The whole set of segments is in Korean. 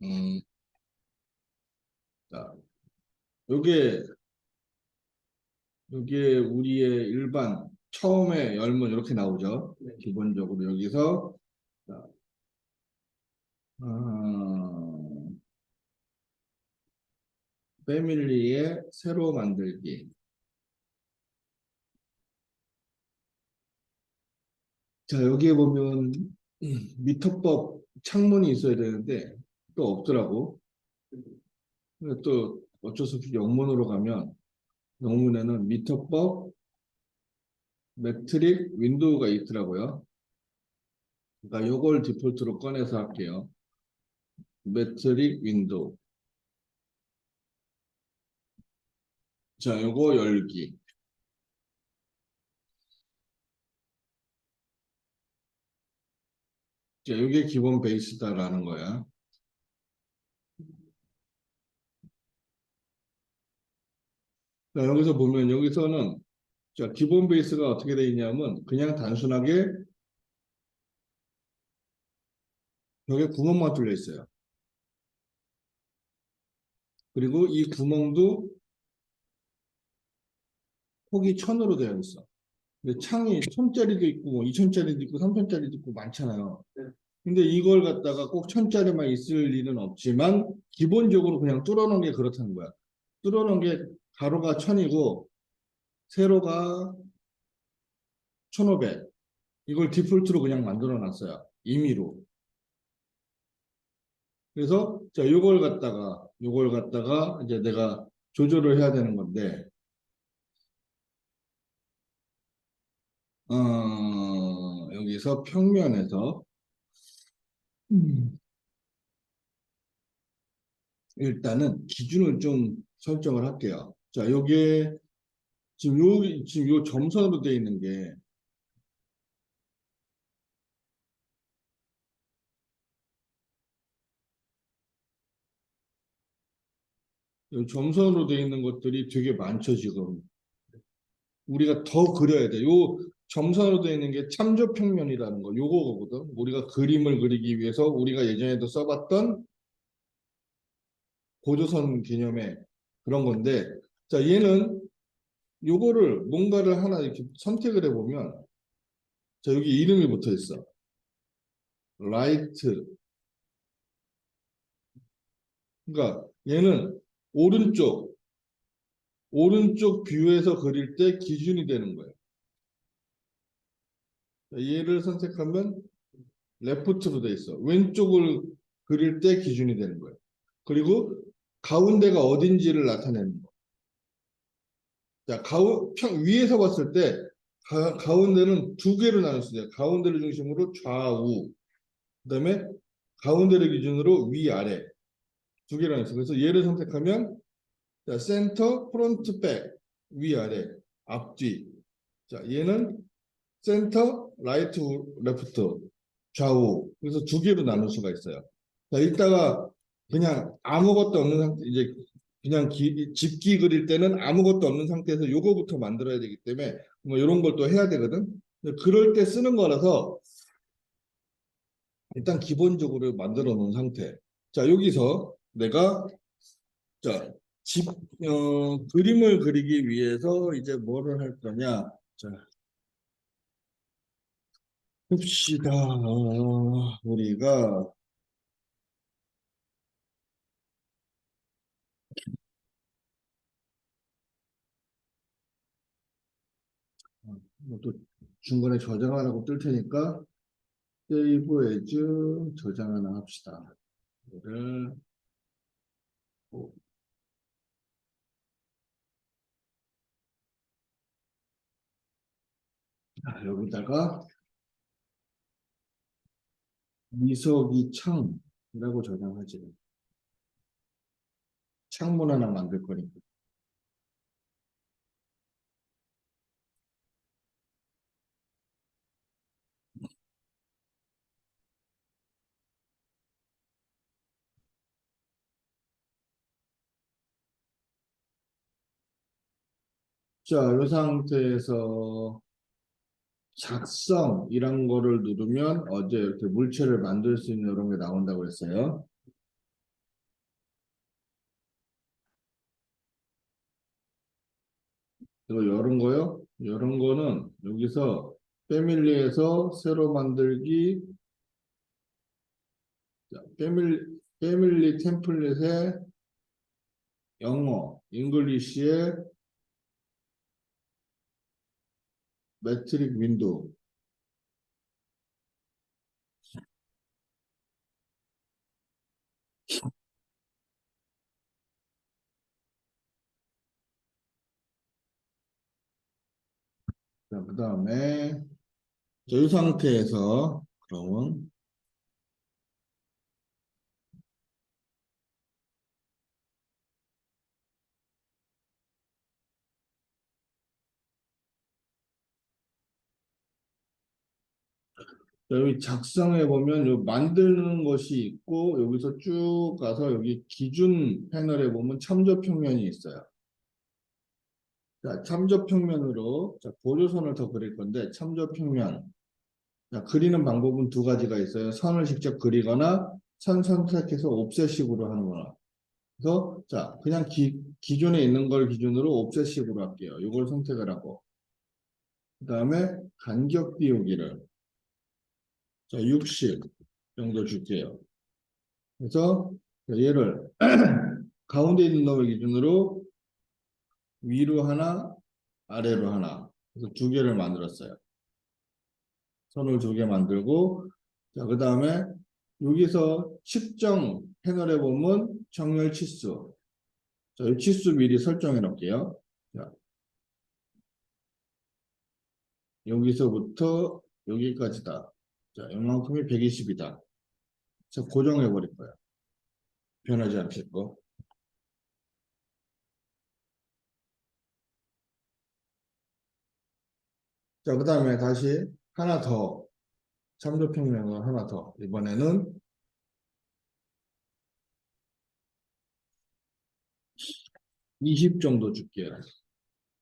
음, 자, 요게, 요게 우리의 일반 처음에 열면 이렇게 나오죠. 네. 기본적으로 여기서, 자, 어, 패밀리의 새로 만들기. 자, 여기에 보면 미터법 창문이 있어야 되는데 또 없더라고. 근데 또 어쩔 수 없이 영문으로 가면 영문에는 미터법 매트릭 윈도우가 있더라고요. 그러니까 요걸 디폴트로 꺼내서 할게요. 매트릭 윈도우. 자, 요거 열기. 자, 요게 기본 베이스다라는 거야. 자, 여기서 보면 여기서는 자, 기본 베이스가 어떻게 되어 있냐면 그냥 단순하게 벽에 구멍만 뚫려 있어요. 그리고 이 구멍도 폭이 1000으로 되어 있어. 근데 창이 1000짜리도 있고 뭐 2000짜리도 있고 3000짜리도 있고 많잖아요. 근데 이걸 갖다가 꼭 1000짜리만 있을 일은 없지만 기본적으로 그냥 뚫어놓은 게 그렇다는 거야. 뚫어놓은 게 가로가 1000이고 세로가 1500. 이걸 디폴트로 그냥 만들어 놨어요. 임의로. 그래서 자, 요걸 갖다가 이제 내가 조절을 해야 되는 건데 여기서 평면에서 음, 일단은 기준을 좀 설정을 할게요. 자, 요게 지금 요 점선으로 되어 있는 게 요 점선으로 되어 있는 것들이 되게 많죠, 지금. 우리가 더 그려야 돼. 요 점선으로 되어 있는 게 참조평면이라는 거, 요거거든. 우리가 그림을 그리기 위해서 우리가 예전에도 써봤던 고조선 개념의 그런 건데, 자, 얘는 요거를 뭔가를 하나 이렇게 선택을 해보면, 자, 여기 이름이 붙어 있어. 라이트. 그러니까 얘는 오른쪽, 오른쪽 뷰에서 그릴 때 기준이 되는 거예요. 얘를 선택하면 레프트로 돼 있어. 왼쪽을 그릴 때 기준이 되는 거예요. 그리고 가운데가 어딘지를 나타내는 거. 자, 위에서 봤을 때 가운데는 두 개로 나눌 수 있어요. 가운데를 중심으로 좌우, 그다음에 가운데를 기준으로 위아래 두 개로 나눠 있어요. 그래서 얘를 선택하면 자, 센터, 프론트, 백, 위아래, 앞뒤. 자, 얘는 센터, 라이트, 레프트, 좌우. 그래서 두 개로 나눌 수가 있어요. 자, 이따가 그냥 아무것도 없는 상태, 이제 그냥 집기 그릴 때는 아무것도 없는 상태에서 요거부터 만들어야 되기 때문에 뭐 이런 걸 또 해야 되거든. 근데 그럴 때 쓰는 거라서 일단 기본적으로 만들어 놓은 상태. 자, 여기서 내가 자, 그림을 그리기 위해서 이제 뭐를 할 거냐. 자, 봅시다. 우리가 또 중간에 저장하라고 뜰 테니까 세이브 에즈 저장 하나 합시다. 이거를 뭐, 자, 여기다가 미석이 창이라고 저장하지. 창문 하나 만들 거니까. 자, 이 상태에서 작성 이런 거를 누르면 어제 이렇게 물체를 만들 수 있는 이런 게 나온다고 했어요. 이거 이런 거요? 이런 거는 여기서 패밀리에서 새로 만들기, 자, 패밀리 템플릿에 영어, 잉글리시에 매트릭 윈도우. 자, 그 다음에 이 상태에서 그러면 여기 작성해 보면 요 만드는 것이 있고 여기서 쭉 가서 여기 기준 패널에 보면 참조 평면이 있어요. 자, 참조 평면으로 자, 보조선을 더 그릴 건데 참조 평면. 자, 그리는 방법은 두 가지가 있어요. 선을 직접 그리거나 선 선택해서 옵셋식으로 하는 거나. 그래서 자, 그냥 기존에 있는 걸 기준으로 옵셋식으로 할게요. 이걸 선택을 하고. 그다음에 간격 띄우기를 자, 60 정도 줄게요. 그래서 얘를 가운데 있는 놈을 기준으로 위로 하나, 아래로 하나. 그래서 두 개를 만들었어요. 선을 두 개 만들고, 자, 그 다음에 여기서 측정 패널에 보면 정렬 치수. 자, 이 치수 미리 설정해 놓을게요. 자, 여기서부터 여기까지다. 자, 이만큼이 120이다. 자, 고정해 버릴 거야. 변하지 않겠고. 자, 그 다음에 다시 하나 더. 참조평면을 하나 더. 이번에는 20 정도 줄게요.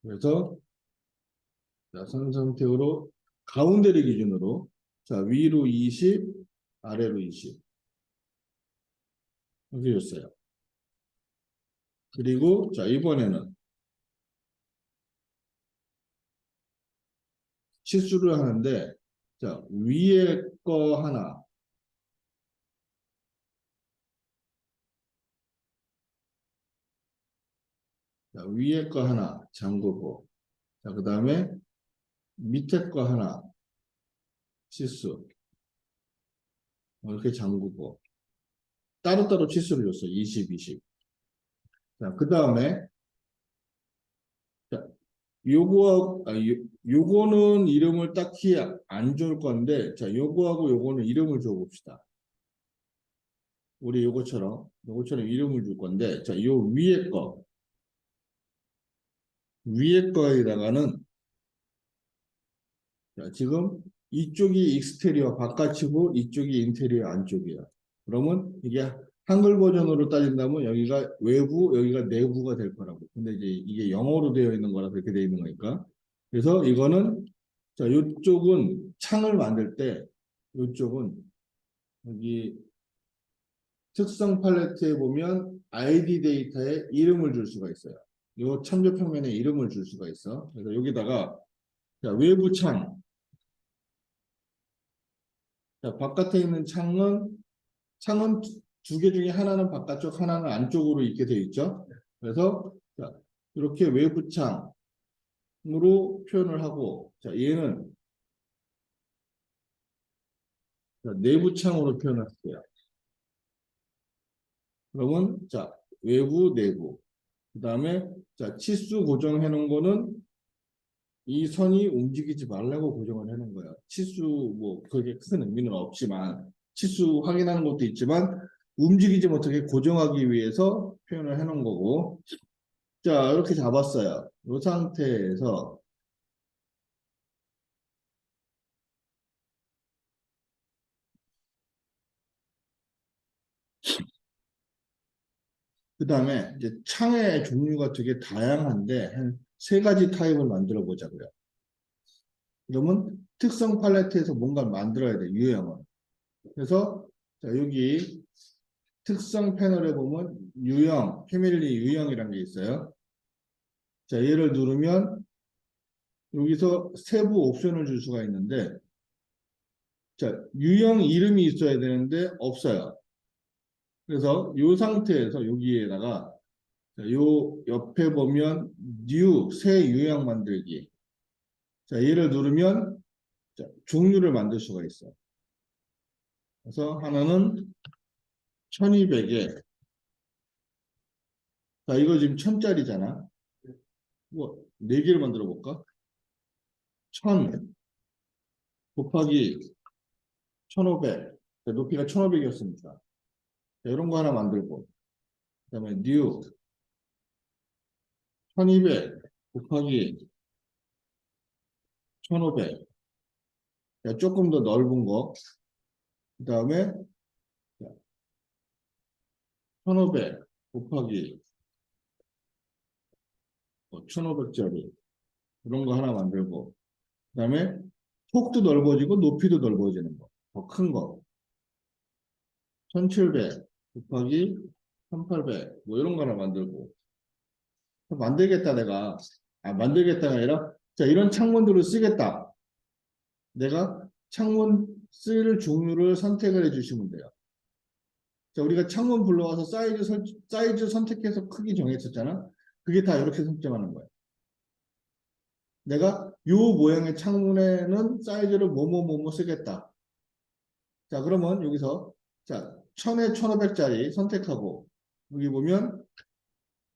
그래서 자, 선 선택으로 가운데를 기준으로 자, 위로 20, 아래로 20 이렇게 줬어요. 그리고 자, 이번에는 치수를 하는데 자, 위에 거 하나 자, 위에 거 하나 잠그고 자, 그 다음에 밑에 거 하나 치수 이렇게 잠그고 따로따로 치수를 줬어요. 20, 20. 자, 그 다음에 자, 요거는 이름을 딱히 안 줄 건데 자, 요거하고 요거는 이름을 줘 봅시다. 우리 요거처럼 이름을 줄 건데 자, 요 위에 거에다가는 자, 지금 이쪽이 익스테리어 바깥이고 이쪽이 인테리어 안쪽이야. 그러면 이게 한글 버전으로 따진다면 여기가 외부, 여기가 내부가 될 거라고. 근데 이제 이게 영어로 되어 있는 거라 그렇게 되어 있는 거니까. 그래서 이거는 자, 이쪽은 창을 만들 때 이쪽은 여기 특성 팔레트에 보면 ID 데이터에 이름을 줄 수가 있어요. 이 참조 평면에 이름을 줄 수가 있어. 그래서 여기다가 자, 외부 창, 자, 바깥에 있는 창은 두 개 중에 하나는 바깥쪽, 하나는 안쪽으로 있게 되어 있죠. 그래서 자, 이렇게 외부 창으로 표현을 하고, 자, 얘는 자, 내부 창으로 표현을 할게요. 그러면 자, 외부, 내부. 그 다음에 자, 치수 고정해 놓은 거는 이 선이 움직이지 말라고 고정을 해놓은 거예요. 치수 뭐 그게 큰 의미는 없지만 치수 확인하는 것도 있지만 움직이지 못하게 고정하기 위해서 표현을 해놓은 거고 자 이렇게 잡았어요. 이 상태에서 그 다음에 이제 창의 종류가 되게 다양한데 한 세 가지 타입을 만들어 보자고요. 그러면 특성 팔레트에서 뭔가를 만들어야 돼 유형은. 그래서 자, 여기 특성 패널에 보면 유형, 패밀리 유형이라는 게 있어요. 자, 얘를 누르면 여기서 세부 옵션을 줄 수가 있는데, 자, 유형 이름이 있어야 되는데 없어요. 그래서 이 상태에서 여기에다가 요 옆에 보면 new 새 유형 만들기. 자, 얘를 누르면 자, 종류를 만들 수가 있어. 그래서 하나는 1200에 자, 이거 지금 1000짜리잖아. 뭐 4개를 만들어 볼까? 1000 곱하기 1500. 자, 높이가 1500이었으니까. 이런 거 하나 만들고. 그다음에 new 1200 곱하기 1500. 자, 조금 더 넓은 거. 그다음에 1500 곱하기 1500짜리 이런 거 하나 만들고 그다음에 폭도 넓어지고 높이도 넓어지는 거. 더 큰 거. 1700 곱하기 1800 뭐 이런 거 하나 만들고 만들겠다 내가 만들겠다가 아니라 자 이런 창문들을 쓰겠다. 내가 창문 쓸 종류를 선택을 해주시면 돼요. 자 우리가 창문 불러와서 사이즈 선택해서 크기 정했었잖아. 그게 다 이렇게 설정하는 거야. 내가 요 모양의 창문에는 사이즈를 뭐뭐뭐뭐 쓰겠다. 자, 그러면 여기서 자, 1000에 1500짜리 선택하고 여기 보면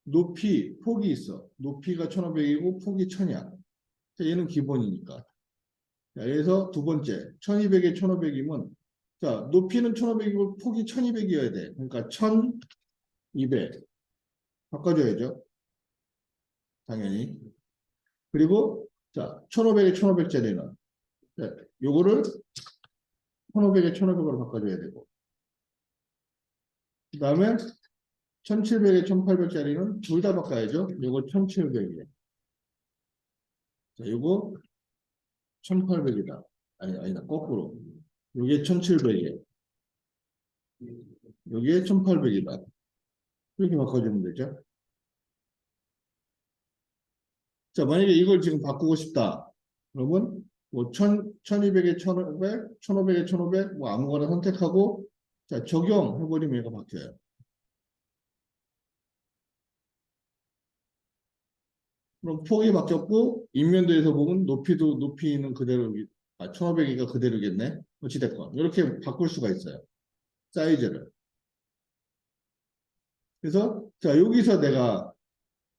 높이, 폭이 있어. 높이가 1500이고 폭이 1000이야. 자, 얘는 기본이니까. 자, 여기서 두 번째, 1200에 1500이면 자, 높이는 1500이고 폭이 1200이어야 돼. 그러니까 1200 바꿔줘야죠. 당연히. 그리고 자, 1500에 1500짜리는 요거를 1500에 1500으로 바꿔줘야 되고 그 다음에 1700에 1800짜리는 둘 다 바꿔야죠. 요거 1700이에요. 자, 요거 1800이다. 아니다. 거꾸로. 요게 1700이에요. 요게 1800이다. 이렇게 바꿔주면 되죠. 자, 만약에 이걸 지금 바꾸고 싶다. 그러면 뭐 1200에 1500, 1500에 1500, 뭐 아무거나 선택하고 자, 적용해버리면 얘가 바뀌어요. 그럼 폭이 바뀌었고 인면도에서 보면 높이는 그대로 1500이가 그대로겠네. 어찌됐건 이렇게 바꿀 수가 있어요. 사이즈를. 그래서 자 여기서 내가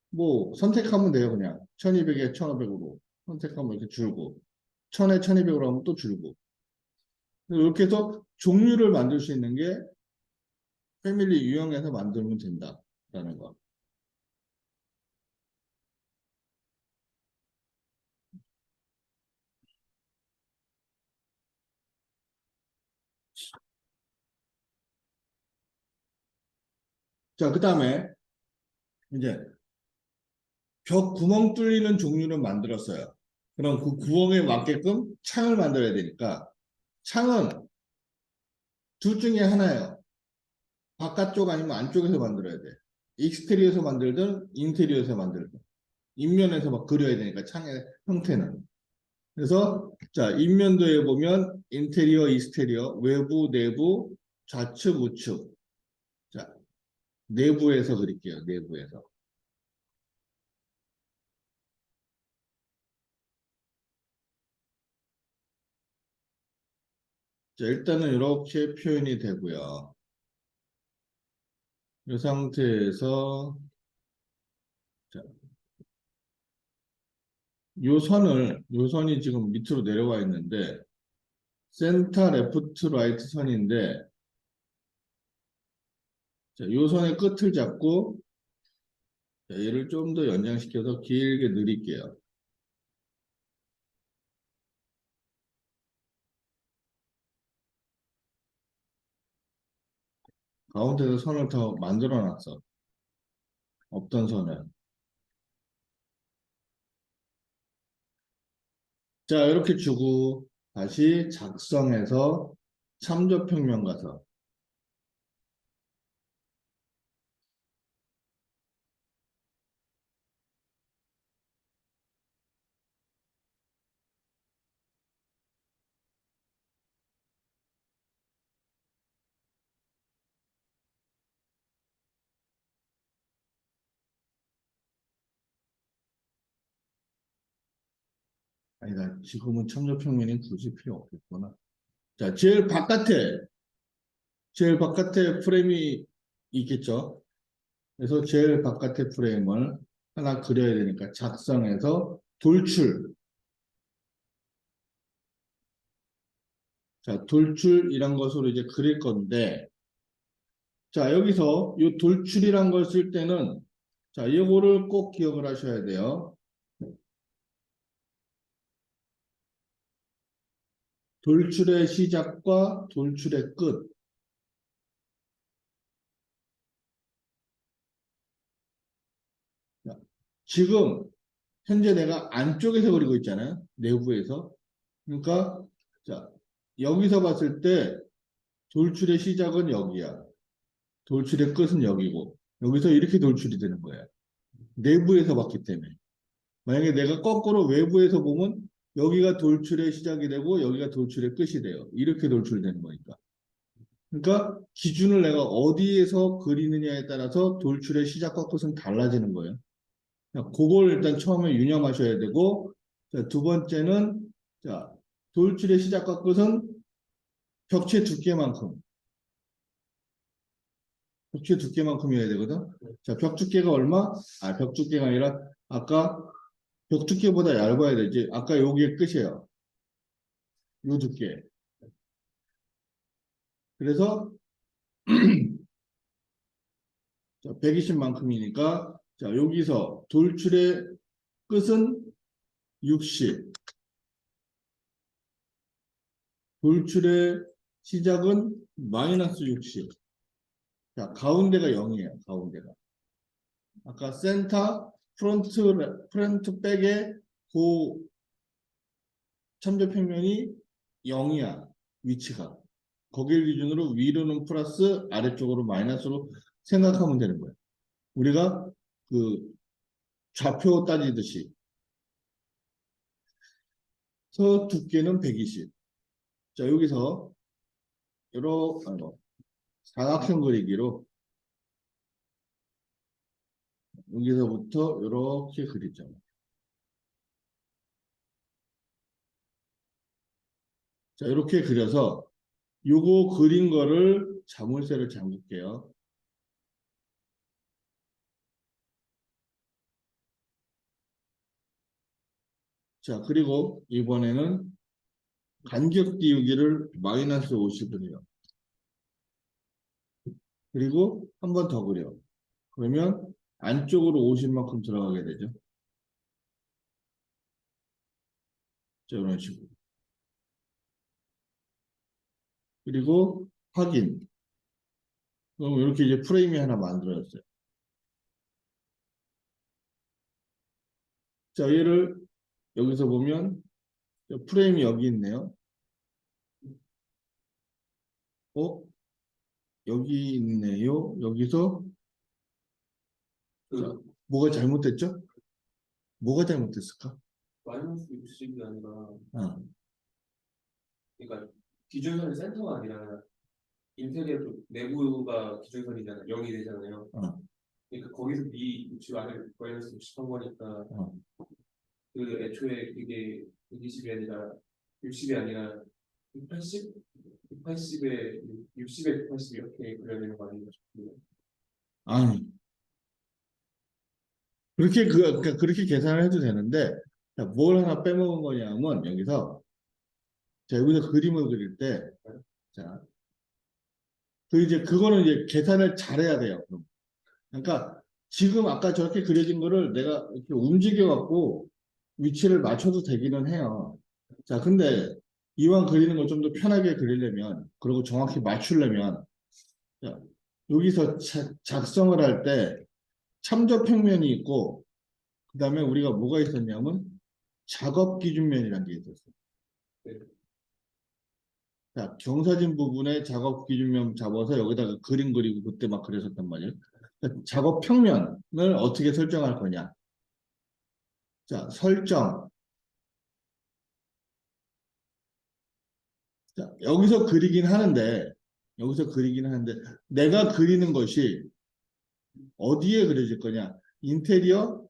뭐 선택하면 돼요. 그냥 1200에 1500으로 선택하면 이렇게 줄고 1000에 1200으로 하면 또 줄고 이렇게 해서 종류를 만들 수 있는 게 패밀리 유형에서 만들면 된다라는 거. 자, 그 다음에 이제 벽 구멍 뚫리는 종류를 만들었어요. 그럼 그 구멍에 맞게끔 창을 만들어야 되니까 창은 둘 중에 하나예요. 바깥쪽 아니면 안쪽에서 만들어야 돼. 익스테리어에서 만들든 인테리어에서 만들든 인면에서 막 그려야 되니까 창의 형태는. 그래서 자 인면도에 보면 인테리어, 익스테리어, 외부, 내부, 좌측, 우측. 자 내부에서 그릴게요. 내부에서. 자 일단은 이렇게 표현이 되고요. 이 상태에서 자, 요 선이 지금 밑으로 내려와 있는데 센터 레프트 라이트 선인데 자, 요 선의 끝을 잡고 자, 얘를 좀 더 연장시켜서 길게 늘릴게요. 가운데서 선을 더 만들어 놨어. 없던 선을. 자, 이렇게 주고 다시 작성해서 참조평면 가서 아니다. 지금은 참조평면이 굳이 필요 없겠구나. 자, 제일 바깥에 프레임이 있겠죠. 그래서 제일 바깥에 프레임을 하나 그려야 되니까 작성해서 돌출. 자, 돌출이란 것으로 이제 그릴 건데, 자, 여기서 이 돌출이란 걸 쓸 때는, 자, 이거를 꼭 기억을 하셔야 돼요. 돌출의 시작과 돌출의 끝. 자, 지금 현재 내가 안쪽에서 그리고 있잖아요. 내부에서. 그러니까 자, 여기서 봤을 때 돌출의 시작은 여기야. 돌출의 끝은 여기고 여기서 이렇게 돌출이 되는 거야. 내부에서 봤기 때문에. 만약에 내가 거꾸로 외부에서 보면 여기가 돌출의 시작이 되고 여기가 돌출의 끝이 돼요. 이렇게 돌출되는 거니까. 그러니까 기준을 내가 어디에서 그리느냐에 따라서 돌출의 시작과 끝은 달라지는 거예요. 그걸 일단 처음에 유념하셔야 되고, 자, 두 번째는, 자, 돌출의 시작과 끝은 벽체 두께만큼, 벽체 두께만큼이어야 되거든. 자, 벽 두께가 얼마? 아, 벽 두께가 아니라, 아까 벽 두께보다 얇아야 되지. 아까 여기에 끝이에요. 요 두께. 그래서, 120만큼이니까, 자, 여기서 돌출의 끝은 60, 돌출의 시작은 마이너스 60. 자, 가운데가 0이에요. 가운데가. 아까 센터, 프론트 백의 그 참조평면이 0이야. 위치가. 거길 기준으로 위로는 플러스, 아래쪽으로 마이너스로 생각하면 되는 거예요. 우리가 그 좌표 따지듯이. 서 두께는 120. 자, 여기서 사각형 그리기로 여기서부터 이렇게 그리죠. 자, 이렇게 그려서 요거 그린 거를 자물쇠를 잠글게요. 자, 그리고 이번에는 간격 띄우기를 마이너스 50을 해요. 그리고 한 번 더 그려. 그러면 안쪽으로 50만큼 들어가게 되죠. 자, 이런 식으로. 그리고 확인. 그럼 이렇게 이제 프레임이 하나 만들어졌어요. 자, 얘를 여기서 보면 프레임이 여기 있네요. 어? 여기 있네요. 여기서 자, 뭐가 잘못됐죠? 뭐가 잘못됐을까? 마이너스 60이 아니라, 어. 그러니까 기준선이 센터가 아니라 인테리어 쪽 내부가 기준선이잖아요. 0이 되잖아요. 어. 그러니까 거기서 미 60 아래 마이너스 60 한 거니까 어. 그 애초에 그게 120이 아니라 60이 아니라 180? 180에 60에 180 이렇게 그려야 되는 거 아닌가 싶은데. 아니, 그러니까 그렇게 계산을 해도 되는데, 자, 뭘 하나 빼먹은 거냐면, 자, 여기서 그림을 그릴 때, 자, 그거는 이제 계산을 잘해야 돼요. 그럼. 그러니까, 지금 아까 저렇게 그려진 거를 내가 이렇게 움직여갖고 위치를 맞춰도 되기는 해요. 자, 근데 이왕 그리는 걸 좀 더 편하게 그리려면, 그리고 정확히 맞추려면, 자, 여기서 작성을 할 때 참조평면이 있고, 그 다음에 우리가 뭐가 있었냐면 작업 기준면이라는 게 있었어요. 네. 자, 경사진 부분에 작업 기준면 잡아서 여기다가 그림 그리고 그때 막 그랬었단 말이에요. 그러니까 작업 평면을 어떻게 설정할 거냐. 자, 설정. 자, 여기서 그리긴 하는데, 내가 그리는 것이 어디에 그려질 거냐. 인테리어,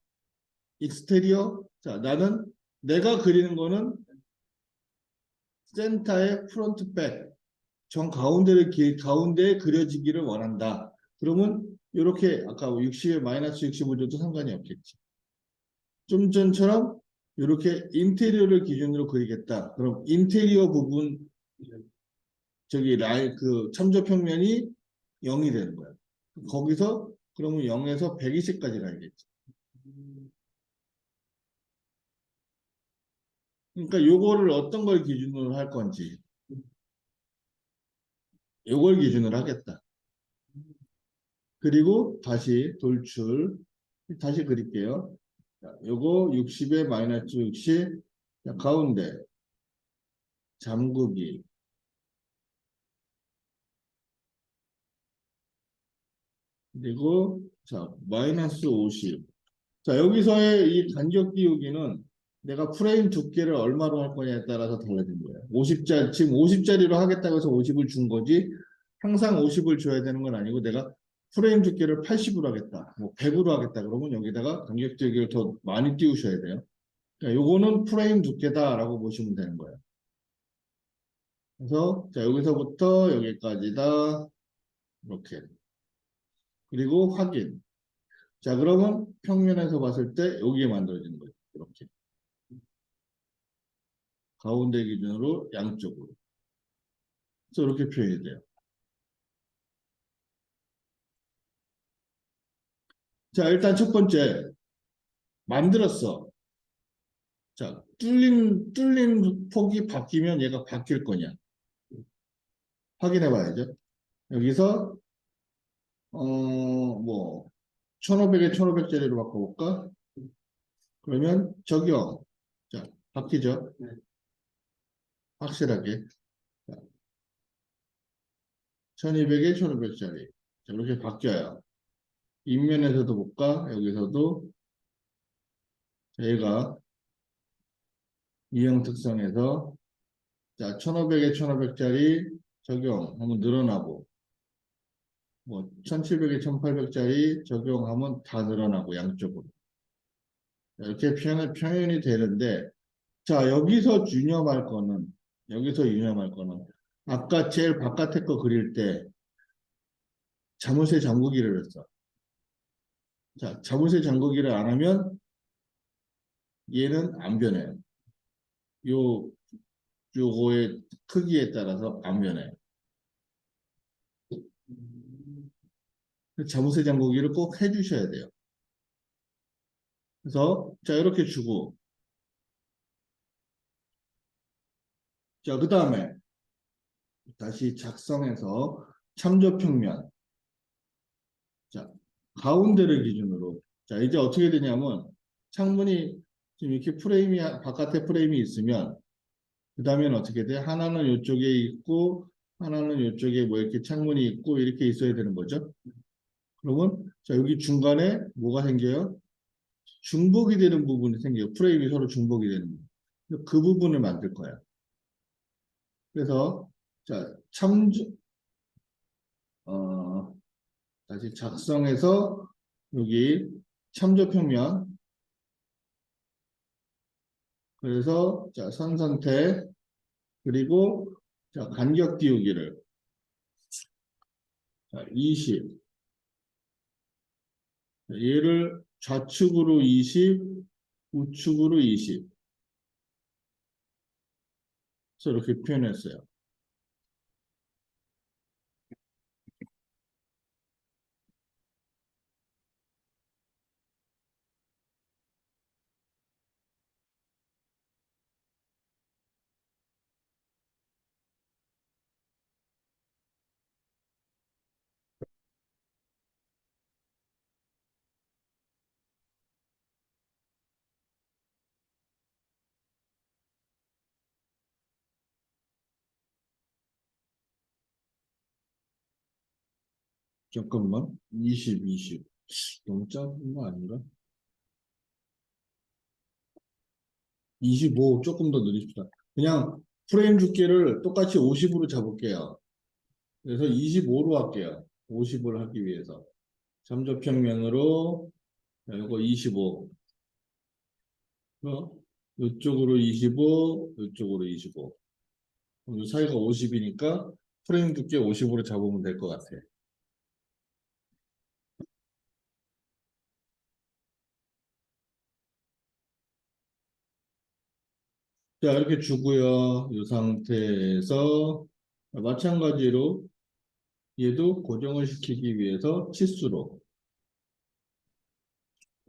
익스테리어. 자, 나는 내가 그리는 거는 센터의 프론트 백, 정 가운데에 그려지기를 원한다. 그러면 이렇게 아까 60에 마이너스 65 줘도 상관이 없겠지. 좀 전처럼 이렇게 인테리어를 기준으로 그리겠다. 그럼 인테리어 부분 저기 라인 그 참조평면이 0이 되는 거야. 거기서 그러면 0에서 120까지 가야겠지. 그러니까 요거를 어떤 걸 기준으로 할 건지 요걸 기준으로 하겠다. 그리고 다시 돌출 다시 그릴게요. 자, 요거 60에 마이너스 60 자, 가운데 잠그기 그리고 자 마이너스 50 자 여기서의 이 간격 띄우기는 내가 프레임 두께를 얼마로 할 거냐에 따라서 달라진 거예요. 50짜리 지금 50짜리로 하겠다고 해서 50을 준 거지 항상 50을 줘야 되는 건 아니고 내가 프레임 두께를 80으로 하겠다 뭐 100으로 하겠다 그러면 여기다가 간격 띄우기를 더 많이 띄우셔야 돼요. 그러니까 요거는 프레임 두께다라고 보시면 되는 거예요. 그래서 자 여기서부터 여기까지다 이렇게 그리고 확인 자 그러면 평면에서 봤을 때 여기에 만들어지는 거예요. 이렇게 가운데 기준으로 양쪽으로 그래서 이렇게 표현이 돼요. 자 일단 첫 번째 만들었어. 자 뚫린 폭이 바뀌면 얘가 바뀔 거냐 확인해 봐야죠. 여기서 뭐 1500에 1500짜리로 바꿔볼까? 그러면 적용 자 바뀌죠. 확실하게 자, 1200에 1500짜리 자, 이렇게 바뀌어요. 인면에서도 볼까? 여기서도 얘가 유형 특성에서 자 1500에 1500짜리 적용하면 늘어나고 뭐 1700에 1800짜리 적용하면 다 늘어나고 양쪽으로 이렇게 표현이 되는데 자 여기서 유념할 거는 아까 제일 바깥에 거 그릴 때 자물쇠 잠그기를 했어. 자 자물쇠 잠그기를 안 하면 얘는 안 변해요. 요 요거의 크기에 따라서 안 변해요. 자물쇠 잠그기를 꼭 해주셔야 돼요. 그래서 자 이렇게 주고 자 그 다음에 다시 작성해서 참조평면 자 가운데를 기준으로 자 이제 어떻게 되냐면 창문이 지금 이렇게 프레임이 바깥에 프레임이 있으면 그 다음에는 어떻게 돼? 하나는 이쪽에 있고 하나는 이쪽에 뭐 이렇게 창문이 있고 이렇게 있어야 되는 거죠. 그러면 자 여기 중간에 뭐가 생겨요? 중복이 되는 부분이 생겨요. 프레임이 서로 중복이 되는 부분. 그 부분을 만들 거야. 그래서 자 참조 어, 다시 작성해서 여기 참조평면 그래서 자 선 선택 그리고 자 간격 띄우기를 자 20 얘를 좌측으로 20 우측으로 20 그래서 이렇게 표현했어요. 잠깐만 20 20 너무 작은 거 아닌가? 25 조금 더 늘립시다. 그냥 프레임 두께를 똑같이 50으로 잡을게요. 그래서 25로 할게요. 50을 하기 위해서. 참조평면으로 자, 이거 25. 이쪽으로 25, 이쪽으로 25. 이 사이가 50이니까 프레임 두께 50으로 잡으면 될 것 같아. 자, 이렇게 주고요. 이 상태에서 마찬가지로 얘도 고정을 시키기 위해서 치수로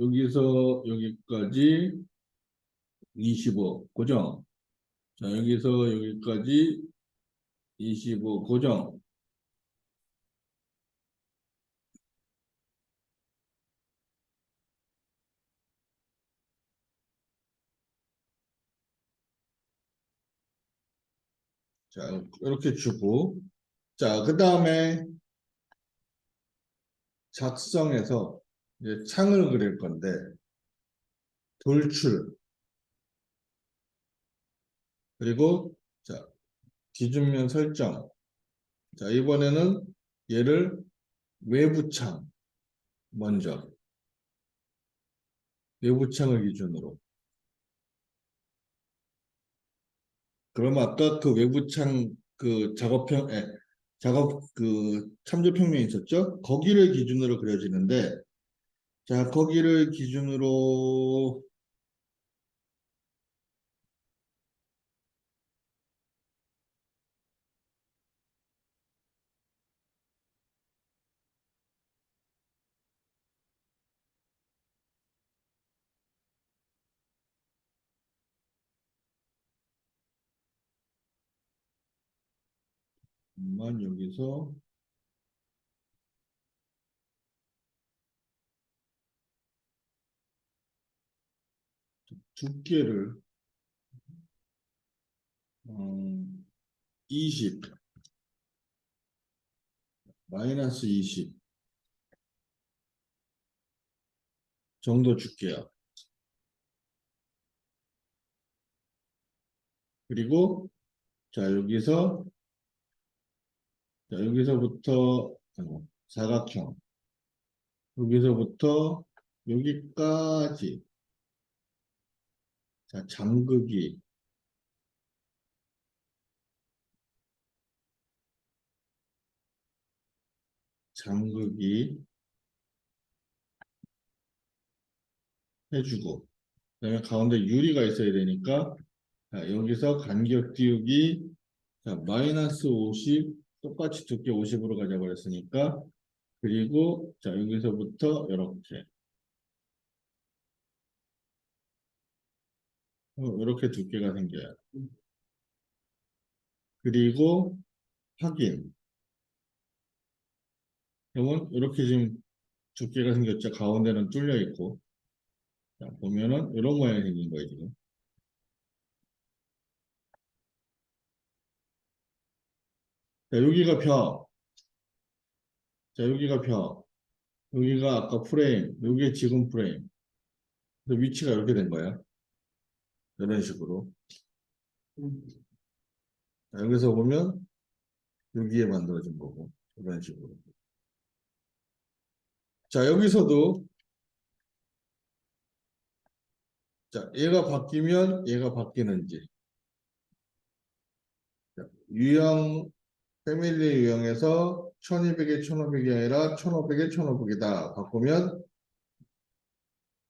여기서 여기까지 25 고정. 자, 여기서 여기까지 25 고정. 자, 이렇게 주고. 자, 그 다음에 작성해서 이제 창을 그릴 건데, 돌출. 그리고, 자, 기준면 설정. 자, 이번에는 얘를 외부 창. 먼저. 외부 창을 기준으로. 그럼 아까 그 외부창 그 작업 그 참조평면 있었죠? 거기를 기준으로 그려지는데, 자, 거기를 기준으로, 만 여기서, 두께를, 20, 마이너스 20 정도 줄게요. 그리고, 자, 여기서부터, 사각형. 여기서부터 여기까지, 자, 잠그기 해주고, 그다음에 가운데 유리가 있어야 되니까, 자, 여기서 간격 띄우기, 자, 마이너스 50, 똑같이 두께 50으로 가져버렸으니까, 그리고, 자, 여기서부터 이렇게, 이렇게 두께가 생겨요. 그리고 확인. 그러면 이렇게 지금 두께가 생겼죠. 가운데는 뚫려 있고, 자, 보면은 이런 모양이 생긴 거예요, 지금. 자, 여기가 벽. 자, 여기가 벽. 여기가 아까 프레임. 여기가 지금 프레임. 그래서 위치가 이렇게 된 거야. 이런 식으로. 자, 여기서 보면 여기에 만들어진 거고. 이런 식으로. 자, 여기서도, 자, 얘가 바뀌면 얘가 바뀌는지. 자, 패밀리 유형에서 1200에 1500이 아니라 1500에 1500이다. 바꾸면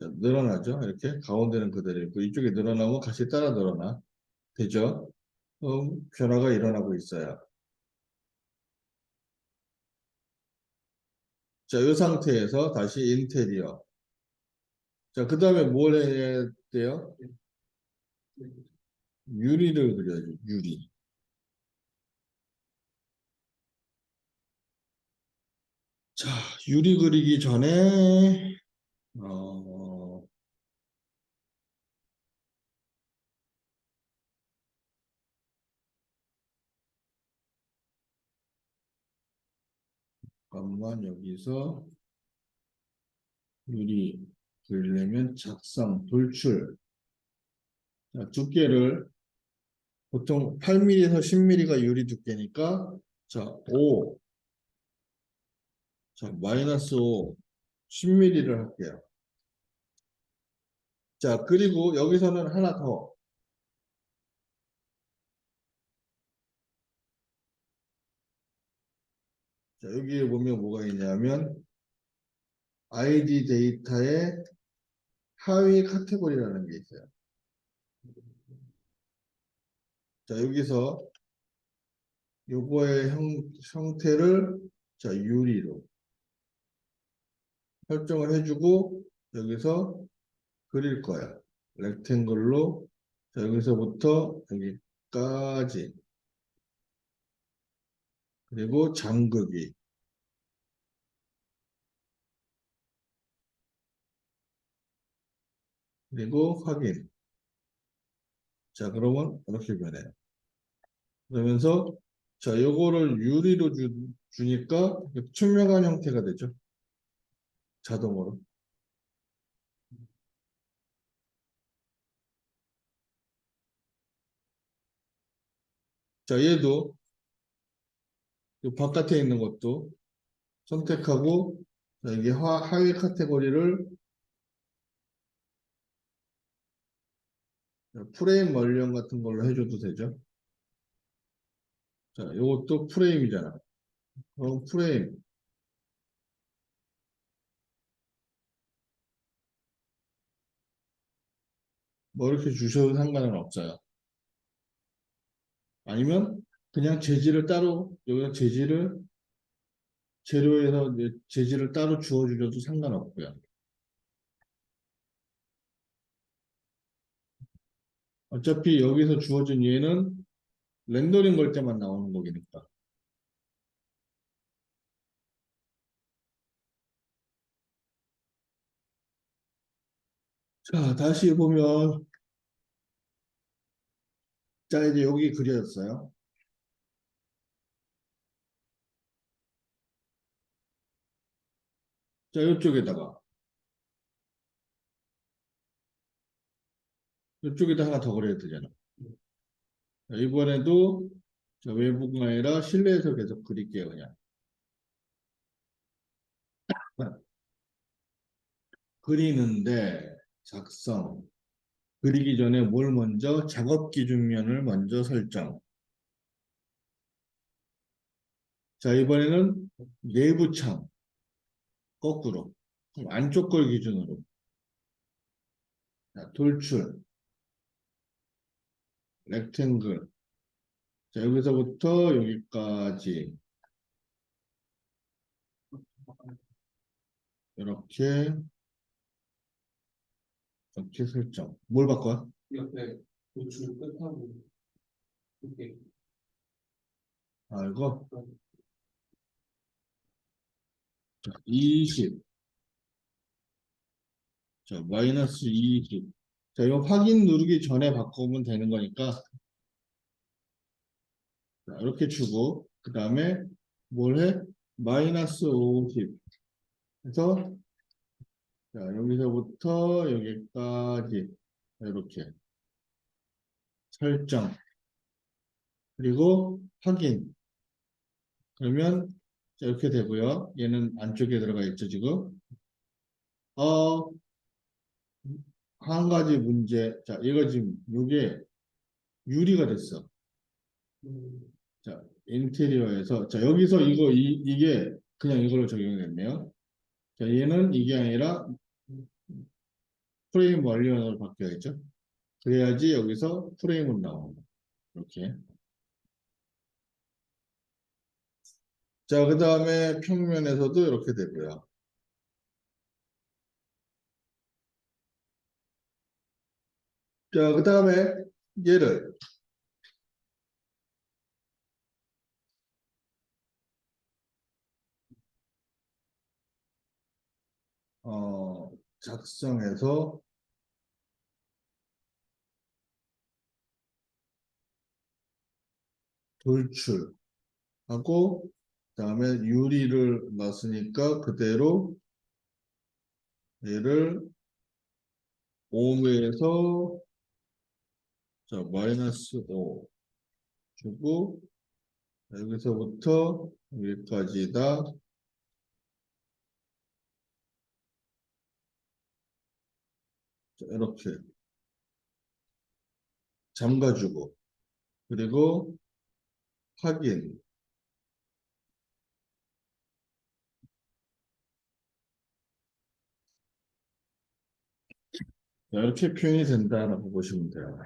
자, 늘어나죠. 이렇게 가운데는 그대로 있고 이쪽에 늘어나면 같이 따라 늘어나. 되죠? 변화가 일어나고 있어요. 자, 이 상태에서 다시 인테리어. 자, 그 다음에 뭘 해야 돼요? 유리를 그려야죠. 유리. 자, 유리 그리기 전에 어, 잠깐만 여기서 유리 그리려면 작성, 돌출. 자, 두께를 보통 8mm에서 10mm가 유리 두께니까 자, 5. 자, 마이너스 5. 10mm를 할게요. 자, 그리고 여기서는 하나 더. 자, 여기에 보면 뭐가 있냐면 ID 데이터의 하위 카테고리라는 게 있어요. 자, 여기서 요거의 형태를 자, 유리로 설정을 해주고 여기서 그릴 거야. 렉탱글로 자, 여기서부터 여기까지 그리고 잠그기 그리고 확인. 자, 그러면 이렇게 변해요. 그러면서 자, 요거를 유리로 주니까 투명한 형태가 되죠. 자동으로. 자, 얘도 이 바깥에 있는 것도 선택하고 자, 이게 하위 카테고리를 프레임 원령 같은 걸로 해줘도 되죠. 자, 요것도 프레임이잖아. 그럼 프레임 뭐 이렇게 주셔도 상관은 없어요. 아니면 그냥 재질을 따로 여기다 재료에서 이제 재질을 따로 주어주셔도 상관없고요. 어차피 여기서 주어진 얘는 렌더링 걸 때만 나오는 거니까. 자, 다시 보면 자, 이제 여기 그려졌어요. 자, 이쪽에다 하나 더 그려야 되잖아. 자, 이번에도 자, 외부가 아니라 실내에서 계속 그릴게요, 그냥. 그리는데 작성. 그리기 전에 뭘 먼저 작업 기준면을 먼저 설정. 자, 이번에는 내부 창 거꾸로. 그럼 안쪽 걸 기준으로. 자, 돌출, 렉탱글. 자, 여기서부터 여기까지 이렇게 이렇게 설정. 뭘 바꿔? 옆에 노출 끝하고 이렇게 아, 이거 20. 자, 마이너스 20. 자, 이거 확인 누르기 전에 바꾸면 되는 거니까 자, 이렇게 주고 그 다음에 뭘 해? 마이너스 50 해서 자, 여기서부터 여기까지 이렇게 설정 그리고 확인 그러면 자, 이렇게 되고요. 얘는 안쪽에 들어가 있죠, 지금. 어, 한 가지 문제. 자, 이거 지금 이게 유리가 됐어. 자, 인테리어에서 자, 여기서 이게 그냥 이걸로 적용됐네요. 자, 얘는 이게 아니라 프레임 원리원으로 바뀌어야죠. 그래야지 여기서 프레임으로 나오는 거. 이렇게. 자, 그 다음에 평면에서도 이렇게 되고요. 자, 그 다음에 얘를 작성해서 돌출하고 그다음에 유리를 넣었으니까 그대로 얘를 5에서 자 마이너스 5 주고 여기서부터 여기까지다 자, 이렇게 잠가주고 그리고 확인 이렇게 표현이 된다라고 보시면 돼요.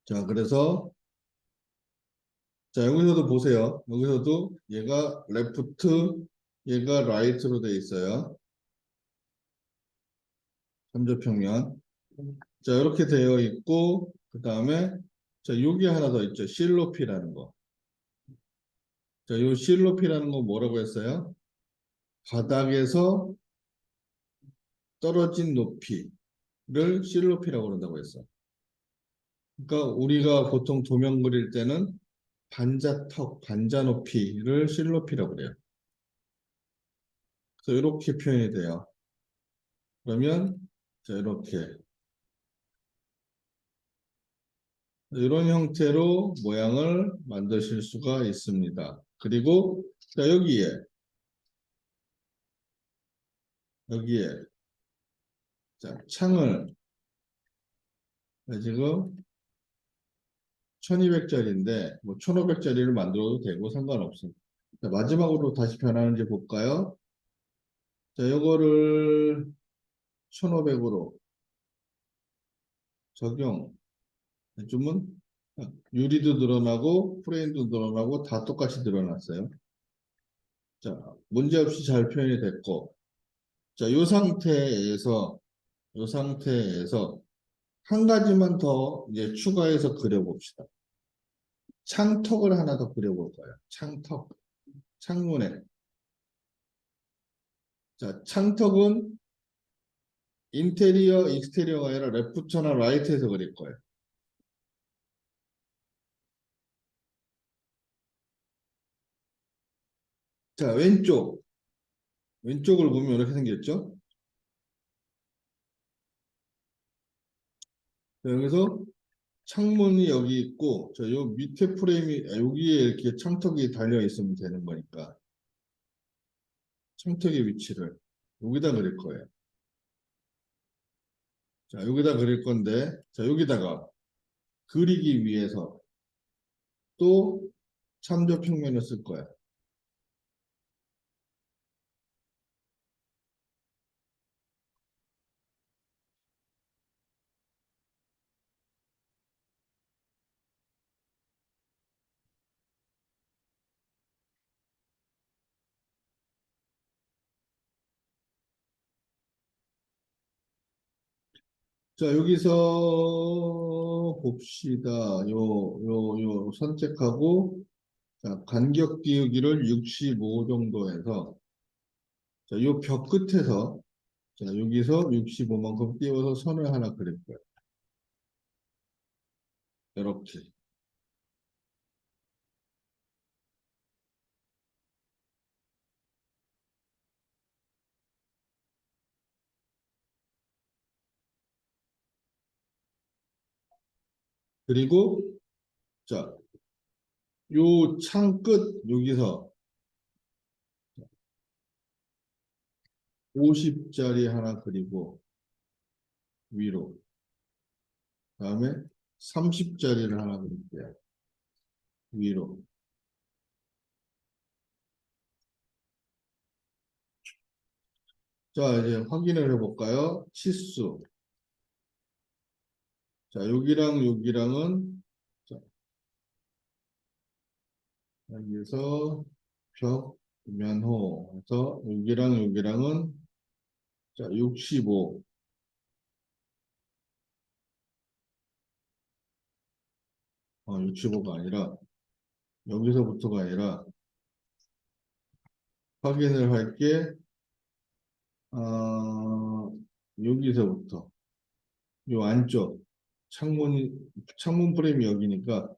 자, 그래서 자, 여기서도 보세요. 여기서도 얘가 레프트, 얘가 라이트로 돼 있어요. 삼조평면. 자, 이렇게 되어 있고, 그 다음에, 자, 여기 하나 더 있죠. 실로피라는 거. 자, 요 실로피라는 거 뭐라고 했어요? 바닥에서 떨어진 높이를 실로피라고 그런다고 했어. 그러니까 우리가 보통 도면 그릴 때는 반자턱, 반자 높이를 실로피라고 그래요. 그래서 이렇게 표현이 돼요. 그러면, 자, 이렇게. 이런 형태로 모양을 만드실 수가 있습니다. 그리고 자, 여기에 자, 창을 지금 1200짜리인데 뭐 1500짜리를 만들어도 되고 상관없습니다. 자, 마지막으로 다시 변하는지 볼까요? 자, 이거를 1500으로 적용해주면 유리도 늘어나고 프레임도 늘어나고 다 똑같이 늘어났어요. 자, 문제없이 잘 표현이 됐고 자, 이 상태에서 한 가지만 더 이제 추가해서 그려봅시다. 창턱을 하나 더 그려볼 거예요. 창턱. 창문에. 자, 창턱은 인테리어, 익스테리어가 아니라 레프트나 라이트에서 그릴 거예요. 자, 왼쪽을 보면 이렇게 생겼죠? 자, 여기서 창문이 여기 있고, 저 요 밑에 프레임이, 여기에 이렇게 창턱이 달려 있으면 되는 거니까. 창턱의 위치를 여기다 그릴 거예요. 자, 여기다 그릴 건데, 자, 여기다가 그리기 위해서 또 참조 평면을 쓸 거야. 자, 여기서 봅시다. 요 선택하고, 자, 간격 띄우기를 65 정도 해서, 자, 요 벽 끝에서, 자, 여기서 65만큼 띄워서 선을 하나 그릴 거예요. 이렇게. 그리고, 자, 요 창 끝, 여기서 50짜리 하나 그리고, 위로. 다음에 30짜리를 하나 그릴게요. 위로. 자, 이제 확인을 해볼까요? 치수. 자, 여기랑은, 자, 여기서 벽, 면호. 그래서 여기랑은, 자, 65. 65가 아니라, 여기서부터가 아니라, 확인을 할 게, 어, 여기서부터, 요 안쪽, 창문 프레임이 여기니까,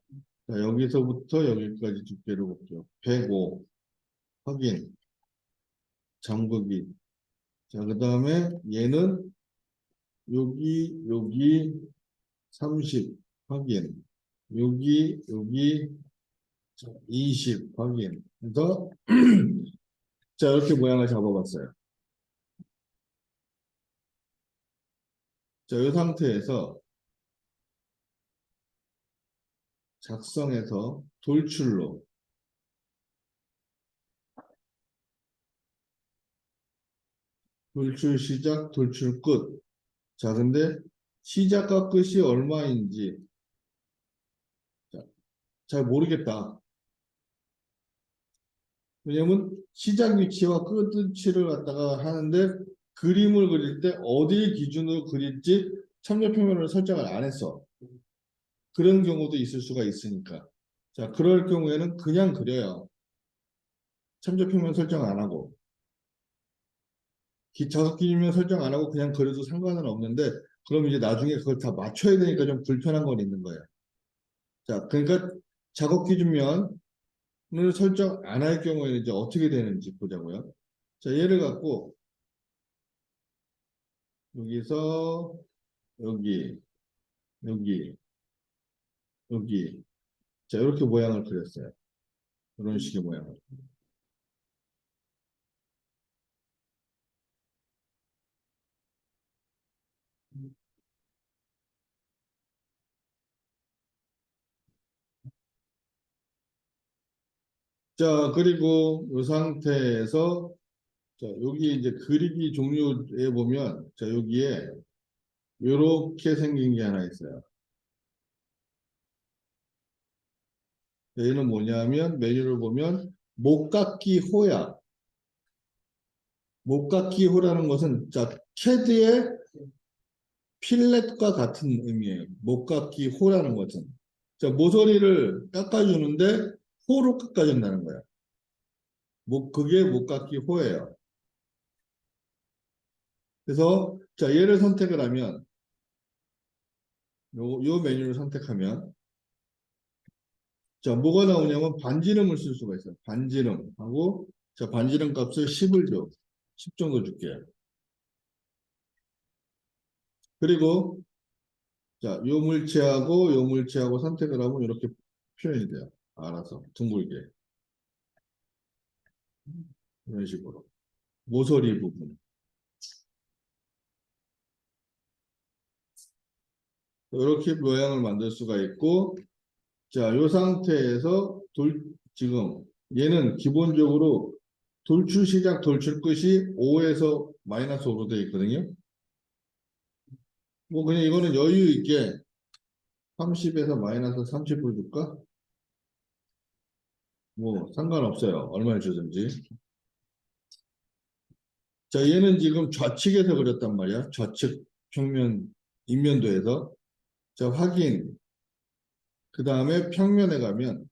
자, 여기서부터 여기까지 두께를 볼게요. 105. 확인. 잠그기. 자, 그 다음에 얘는 여기 30 확인. 여기 20 확인. 그래서 자, 이렇게 모양을 잡아봤어요. 자, 이 상태에서 작성해서 돌출로 돌출 시작, 돌출 끝. 자, 근데 시작과 끝이 얼마인지 자, 잘 모르겠다. 왜냐면 시작 위치와 끝 위치를 갖다가 하는데 그림을 그릴 때 어디 기준으로 그릴지 참조표면을 설정을 안 했어. 그런 경우도 있을 수가 있으니까. 자, 그럴 경우에는 그냥 그려요. 참조표면 설정 안 하고. 자석 기준면 설정 안 하고 그냥 그려도 상관은 없는데 그럼 이제 나중에 그걸 다 맞춰야 되니까 좀 불편한 건 있는 거예요. 자, 그러니까 작업 기준면을 설정 안 할 경우에는 이제 어떻게 되는지 보자고요. 자, 얘를 갖고 여기서 여기, 여기, 여기. 자, 이렇게 모양을 그렸어요. 이런 식의 모양을. 자, 그리고 이 상태에서 자, 여기 이제 그리기 종류에 보면 자, 여기에 이렇게 생긴 게 하나 있어요. 얘는 뭐냐면 메뉴를 보면 목깎이 호야. 목깎이 호라는 것은 자, 캐드의 필렛과 같은 의미예요. 목깎이 호라는 것은. 자, 모서리를 깎아주는데 호로 깎아준다는 거야. 그게 목깎이 호예요. 그래서 자, 얘를 선택을 하면 요 메뉴를 선택하면 자, 뭐가 나오냐면 반지름을 쓸 수가 있어요. 반지름 하고 자, 반지름 값을 10을 줘. 10 정도 줄게요. 그리고 자, 요 물체하고 선택을 하면 이렇게 표현이 돼요. 알아서 둥글게 이런 식으로 모서리 부분 이렇게 모양을 만들 수가 있고 자, 이 상태에서 지금 얘는 기본적으로 돌출 시작, 돌출 끝이 5에서 마이너스 5로 되어 있거든요. 뭐 그냥 이거는 여유 있게 30에서 마이너스 30을 줄까? 뭐 상관없어요. 얼마를 주든지. 자, 얘는 지금 좌측에서 그렸단 말이야. 좌측 평면 인면도에서. 자, 확인. 그 다음에 평면에 가면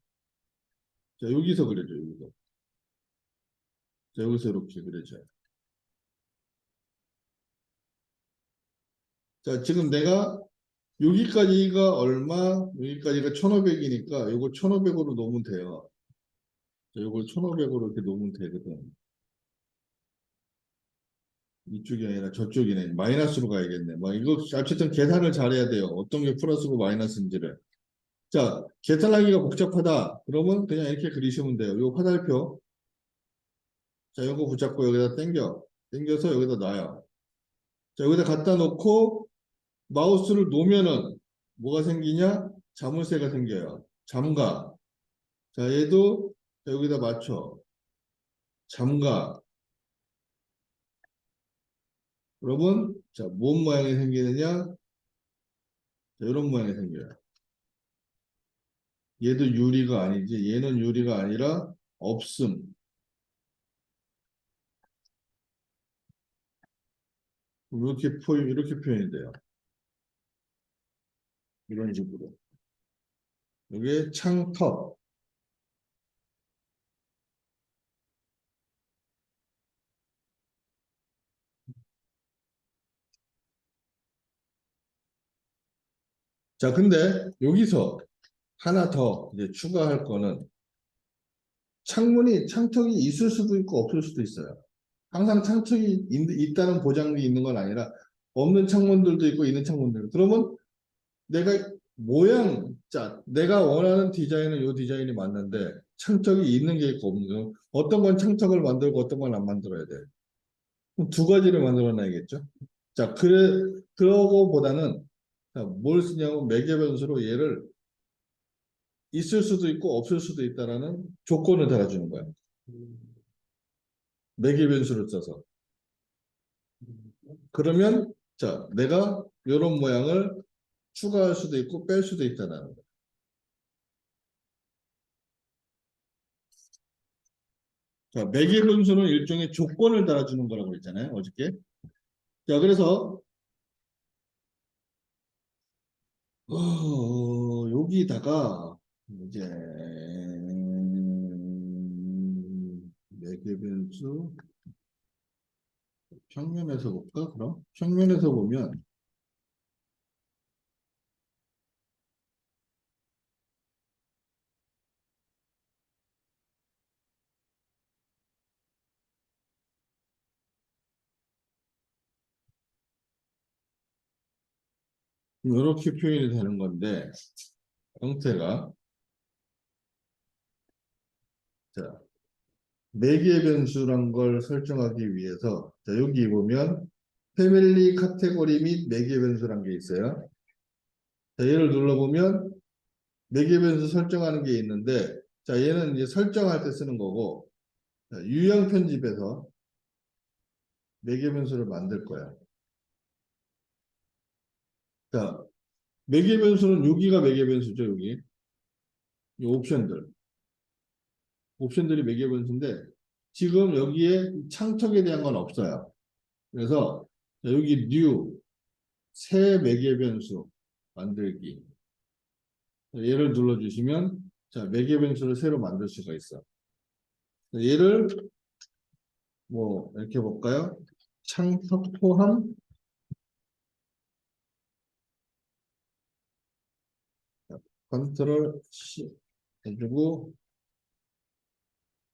자, 여기서 그려줘. 여기서. 자, 여기서 이렇게 그려줘요. 자, 지금 내가 여기까지가 얼마? 여기까지가 1500이니까 이거 1500으로 놓으면 돼요. 자, 이걸 1500으로 이렇게 놓으면 되거든. 이쪽이 아니라 저쪽이네. 마이너스로 가야겠네. 막 이거 어쨌든 계산을 잘해야 돼요. 어떤 게 플러스고 마이너스인지를. 자, 계산하기가 복잡하다. 그러면 그냥 이렇게 그리시면 돼요. 요 화살표. 자, 요거 붙잡고 여기다 당겨. 당겨서 여기다 놔요. 자, 여기다 갖다 놓고 마우스를 놓으면은 뭐가 생기냐? 자물쇠가 생겨요. 잠가. 자, 얘도 여기다 맞춰. 잠가. 여러분, 자, 뭔 모양이 생기느냐? 자, 이런 모양이 생겨요. 얘도 유리가 아니지. 얘는 유리가 아니라 없음. 이렇게 표현이 돼요. 이런 식으로. 이게 창턱. 자, 근데 여기서 하나 더 이제 추가할 거는 창턱이 있을 수도 있고 없을 수도 있어요. 항상 창턱이 있다는 보장이 있는 건 아니라 없는 창문들도 있고 있는 창문들. 그러면 내가 내가 원하는 디자인은 이 디자인이 맞는데 창턱이 있는 게 있고 없는 거. 어떤 건 창턱을 만들고 어떤 건 안 만들어야 돼. 그럼 두 가지를 만들어 놔야겠죠. 자, 그러고보다는 자, 뭘 쓰냐면 매개 변수로 얘를 있을 수도 있고 없을 수도 있다라는 조건을 달아주는 거야. 매개 변수를 써서. 그러면 자, 내가 이런 모양을 추가할 수도 있고 뺄 수도 있다라는 거야. 자, 매개 변수는 일종의 조건을 달아주는 거라고 했잖아요, 어저께. 자, 그래서 여기다가 이제 매개 변수 평면에서 볼까? 그럼 평면에서 보면 이렇게 표현이 되는 건데 형태가 자, 매개 변수란 걸 설정하기 위해서 자, 여기 보면 패밀리 카테고리 및 매개 변수란 게 있어요. 자, 얘를 눌러보면 매개 변수 설정하는 게 있는데 자, 얘는 이제 설정할 때 쓰는 거고 자, 유형 편집에서 매개 변수를 만들 거야. 자, 매개 변수는 여기가 매개 변수죠, 여기. 이 옵션들이 매개 변수인데 지금 여기에 창척에 대한 건 없어요. 그래서 자, 여기 new 새 매개 변수 만들기 얘를 눌러주시면 자 매개 변수를 새로 만들 수가 있어. 얘를 뭐 이렇게 볼까요? 창석 포함 컨트롤 C 해주고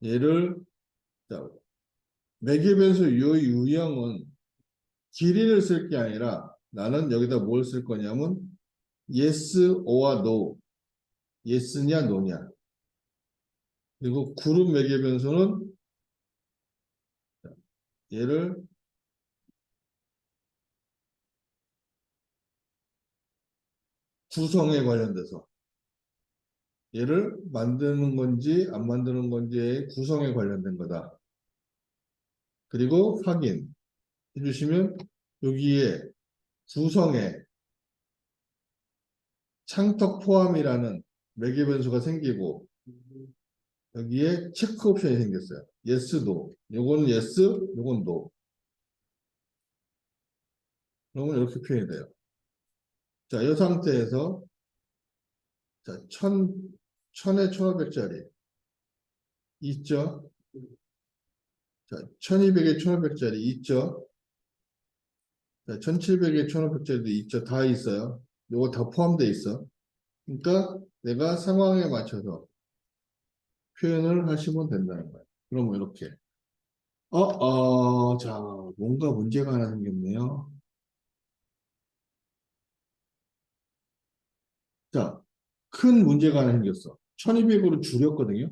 얘를 자, 매개 변수 요 유형은 길이를 쓸 게 아니라 나는 여기다 뭘 쓸 거냐면 yes or no yes냐 no냐 그리고 그룹 매개 변수는 얘를 구성에 관련돼서 얘를 만드는 건지 안 만드는 건지의 구성에 관련된 거다. 그리고 확인 해주시면 여기에 구성에 창턱 포함이라는 매개 변수가 생기고 여기에 체크 옵션이 생겼어요. yes, no. 요거는 yes, 요건 no. 그러면 이렇게 표현이 돼요. 자, 이 상태에서 자, 1000에 1500짜리 있죠? 자, 1200에 1500짜리 있죠? 자, 1700에 1500짜리도 있죠? 다 있어요. 요거 다 포함되어 있어. 그러니까 내가 상황에 맞춰서 표현을 하시면 된다는 거예요. 그럼 이렇게. 자, 뭔가 문제가 하나 생겼네요. 자, 큰 문제가 하나 생겼어. 1200으로 줄였거든요.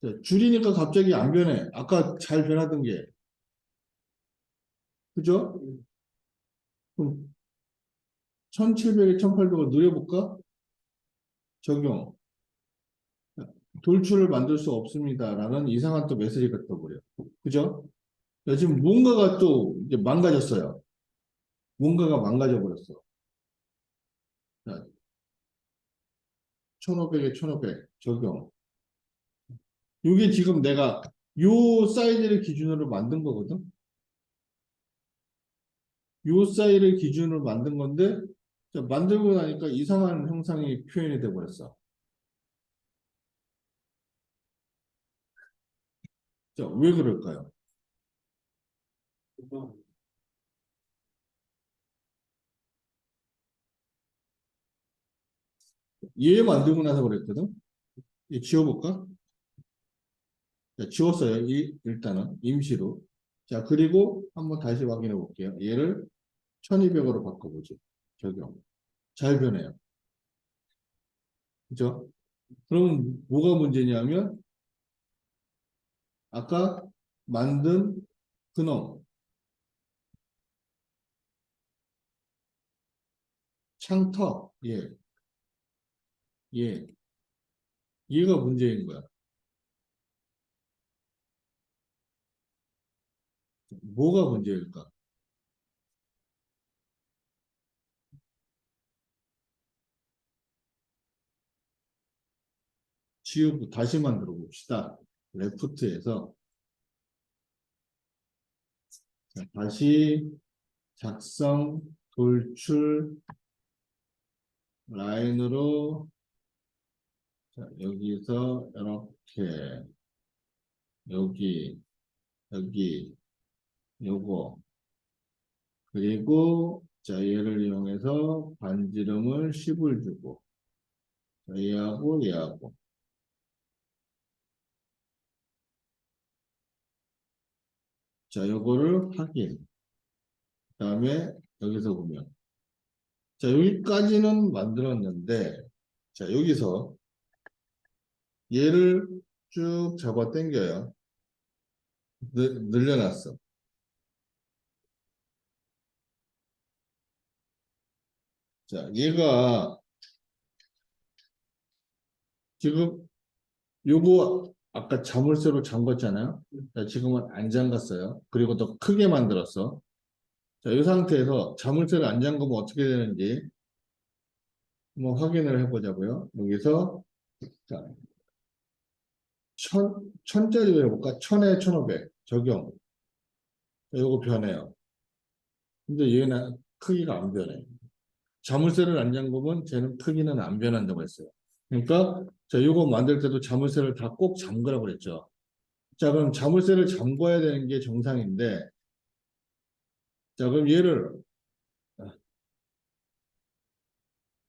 자, 줄이니까 갑자기 안 변해. 아까 잘 변하던 게. 그죠? 그럼 1700에 1800을 늘려볼까? 적용. 돌출을 만들 수 없습니다라는 이상한 또 메시지가 떠버려. 그죠? 야, 지금 뭔가가 또 이제 망가졌어요. 뭔가가 망가져 버렸어. 자, 1500에 1500 적용. 이게 지금 내가 요 사이즈를 기준으로 만든 거거든. 요 사이즈를 기준으로 만든 건데 자, 만들고 나니까 이상한 형상이 표현이 돼 버렸어. 자, 왜 그럴까요? 얘 만들고 나서 그랬거든. 얘 지워볼까? 자, 지웠어요. 일단은 임시로. 자, 그리고 한번 다시 확인해 볼게요. 얘를 1200으로 바꿔보죠. 적용. 잘 변해요. 그죠? 그럼 뭐가 문제냐면 아까 만든 그놈, 창터, 예, 예, 얘가 문제인 거야. 뭐가 문제일까? 지우고 다시 만들어 봅시다. 레프트에서 자, 다시 작성, 돌출, 라인으로 자, 여기서 이렇게 여기 여기 요거 그리고 자 얘를 이용해서 반지름을 10을 주고 자, 얘하고 얘하고 자 요거를 확인 그 다음에 여기서 보면 자 여기까지는 만들었는데 자 여기서 얘를 쭉 잡아 당겨요. 늘려놨어. 자 얘가 지금 요거 아까 자물쇠로 잠궜잖아요. 자, 지금은 안 잠갔어요. 그리고 더 크게 만들었어. 자, 이 상태에서 자물쇠를 안 잠그면 어떻게 되는지 한번 확인을 해보자고요. 여기서 자, 천짜리로 해볼까? 천에 1500 적용. 자, 요거 변해요. 근데 얘는 크기가 안 변해. 자물쇠를 안 잠그면 쟤는 크기는 안 변한다고 했어요. 그러니까 자, 요거 만들 때도 자물쇠를 다 꼭 잠그라고 그랬죠. 자, 그럼 자물쇠를 잠궈야 되는 게 정상인데 자, 그럼 얘를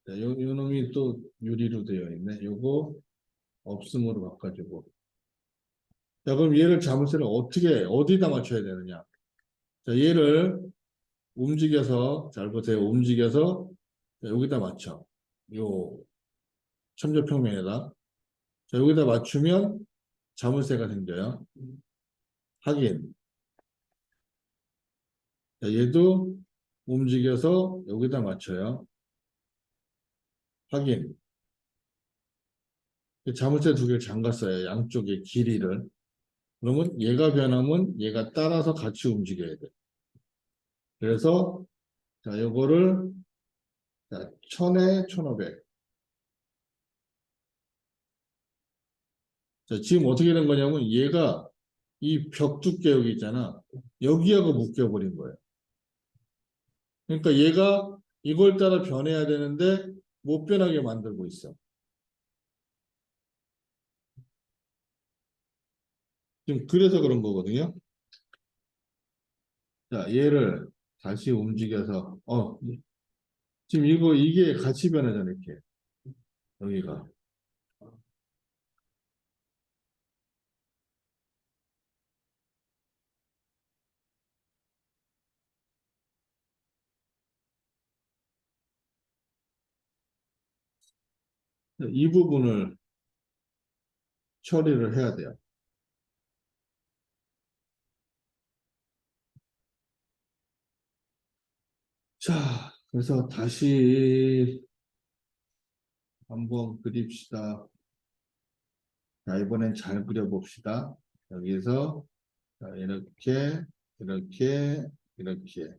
자, 요 놈이 또 유리로 되어 있네. 요거 없음으로 바꿔주고. 자, 그럼 얘를 자물쇠를 어떻게, 어디다 맞춰야 되느냐? 자, 얘를 움직여서, 잘 보세요. 움직여서 자, 여기다 맞춰. 요 천조평면에다. 자, 여기다 맞추면 자물쇠가 생겨요. 확인. 자, 얘도 움직여서 여기다 맞춰요. 확인. 자물쇠 두 개를 잠갔어요. 양쪽의 길이를. 그러면 얘가 변하면 얘가 따라서 같이 움직여야 돼. 그래서 자, 요거를 자, 1000에 1500. 자, 지금 어떻게 된 거냐면 얘가 이 벽 두께 여기 있잖아. 여기하고 묶여버린 거예요. 그러니까 얘가 이걸 따라 변해야 되는데 못 변하게 만들고 있어. 지금 그래서 그런 거거든요. 자, 얘를 다시 움직여서 지금 이게 같이 변하잖아, 이렇게. 여기가. 이 부분을 처리를 해야 돼요. 자, 그래서 다시 한번 그립시다. 자, 이번엔 잘 그려봅시다. 여기서 자, 이렇게, 이렇게, 이렇게.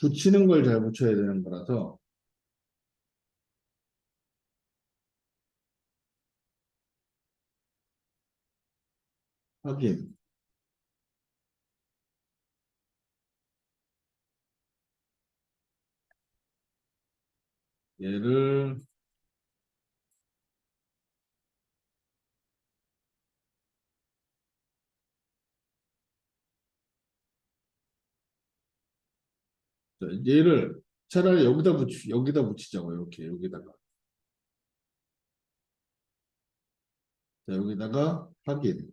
붙이는 걸 잘 붙여야 되는 거라서, 확인. 얘를, 얘를 차라리 여기다 붙이자고, 이렇게, 여기다가. 자, 여기다가 확인.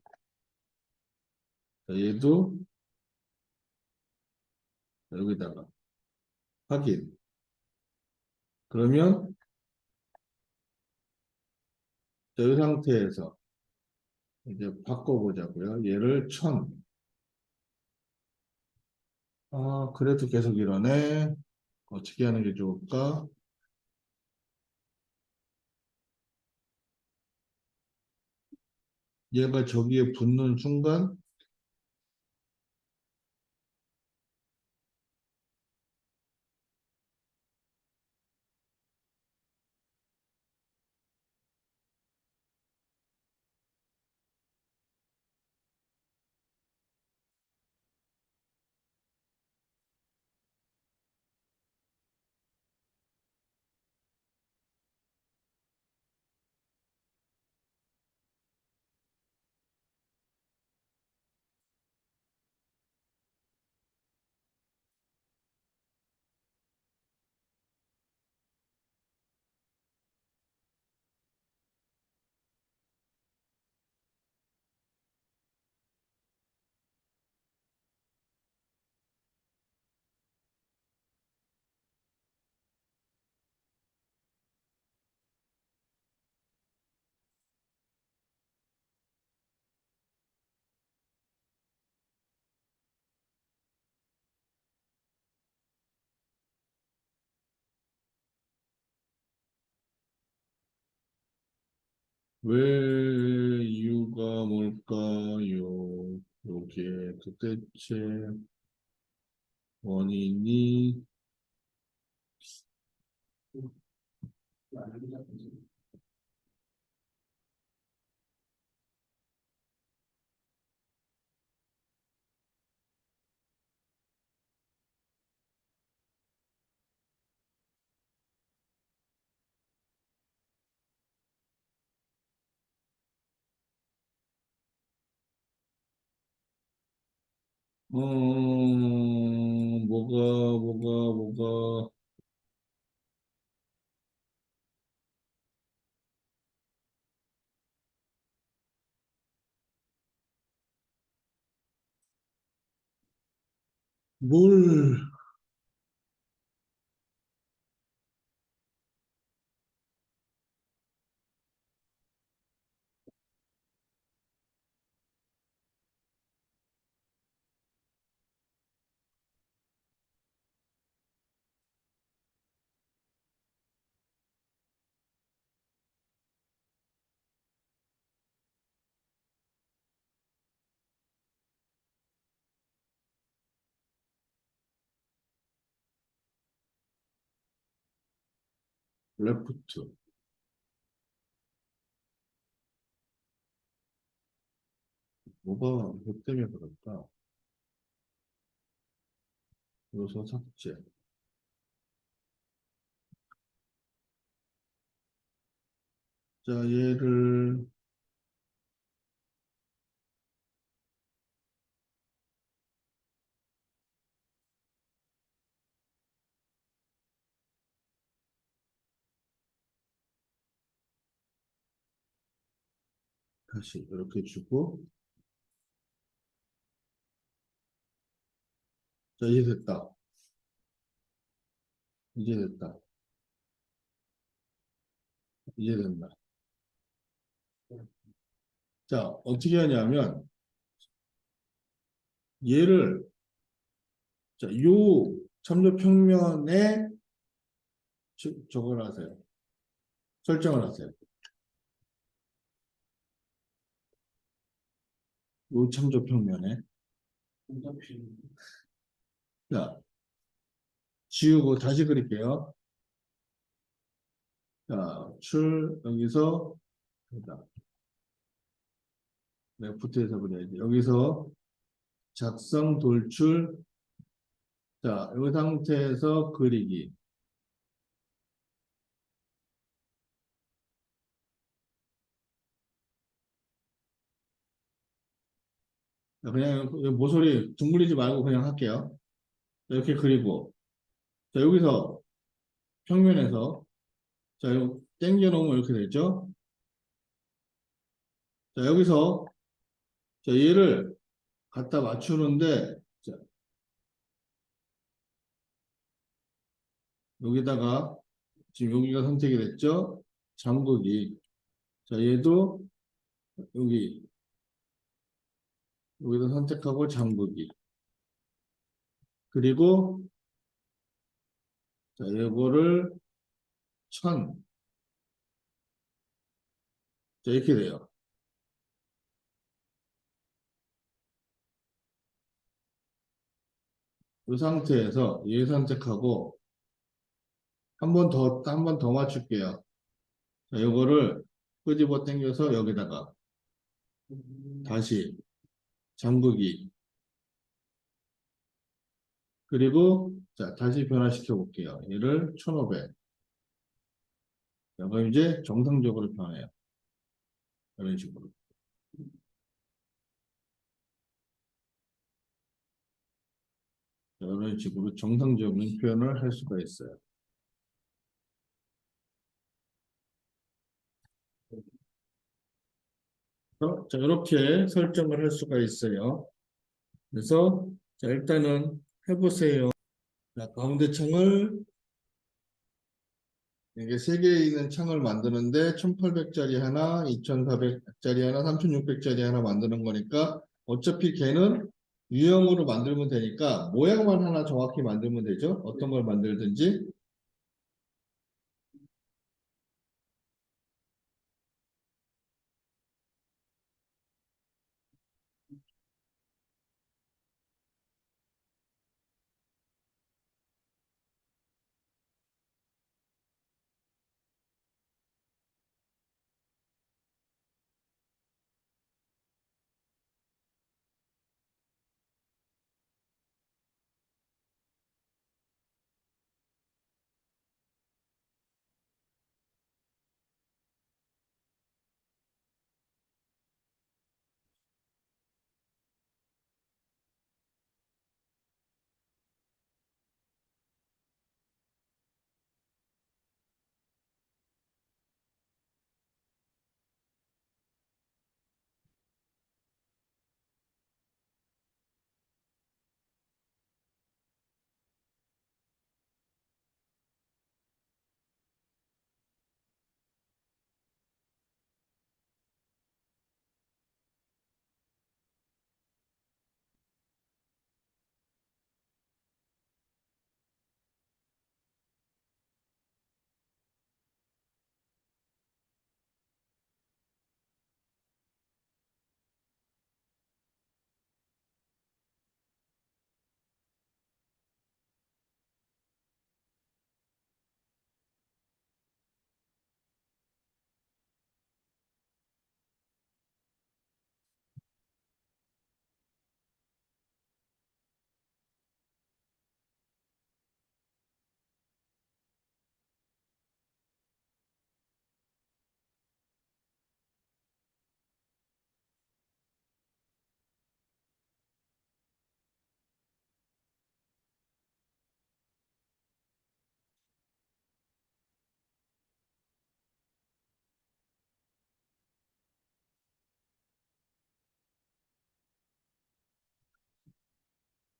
자, 얘도 여기다가 확인. 그러면, 자, 이 상태에서, 이제 바꿔보자고요. 얘를 1000. 아, 그래도 계속 이러네. 어떻게 하는 게 좋을까? 얘가 저기에 붙는 순간, 왜 이유가 뭘까요? 여기에 도대체 원인이 뭐가 뭘 레프트 뭐가 뭐 때문에 그럴까? 요소 삭제. 자, 얘를 다시 이렇게 주고, 자, 이제 됐다. 이제 됐다. 이제 된다. 자, 어떻게 하냐면 얘를 자, 요 참조평면에 저걸 하세요. 설정을 하세요. 요 참조평면에. 자, 지우고 다시 그릴게요. 자, 여기서 여기다. 레프트에서 그려야지. 여기서 작성 돌출. 자, 이 상태에서 그리기. 자, 그냥 모서리 둥그리지 말고 그냥 할게요. 자, 이렇게 그리고. 자, 여기서 평면에서 자, 이거 당겨 놓으면 이렇게 되죠. 자, 여기서 자, 얘를 갖다 맞추는데 자, 여기다가 지금 여기가 선택이 됐죠? 잠그기. 자, 얘도 여기 여기서 선택하고 잠그기. 그리고 자, 이거를 1000. 자, 이렇게 돼요. 이 상태에서 얘 선택하고 한 번 더 맞출게요. 자, 이거를 끄집어 당겨서 여기다가 다시 잠그기. 그리고 자, 다시 변화시켜 볼게요. 얘를 1500. 자, 그럼 이제 정상적으로 변해요. 이런 식으로. 자, 이런 식으로 정상적인 표현을 할 수가 있어요. 자, 이렇게 설정을 할 수가 있어요. 그래서 자, 일단은 해보세요. 자, 가운데 창을 이게 세 개에 있는 창을 만드는데 1800짜리 하나, 2400짜리 하나, 3600짜리 하나 만드는 거니까 어차피 걔는 유형으로 만들면 되니까 모양만 하나 정확히 만들면 되죠. 어떤 걸 만들든지.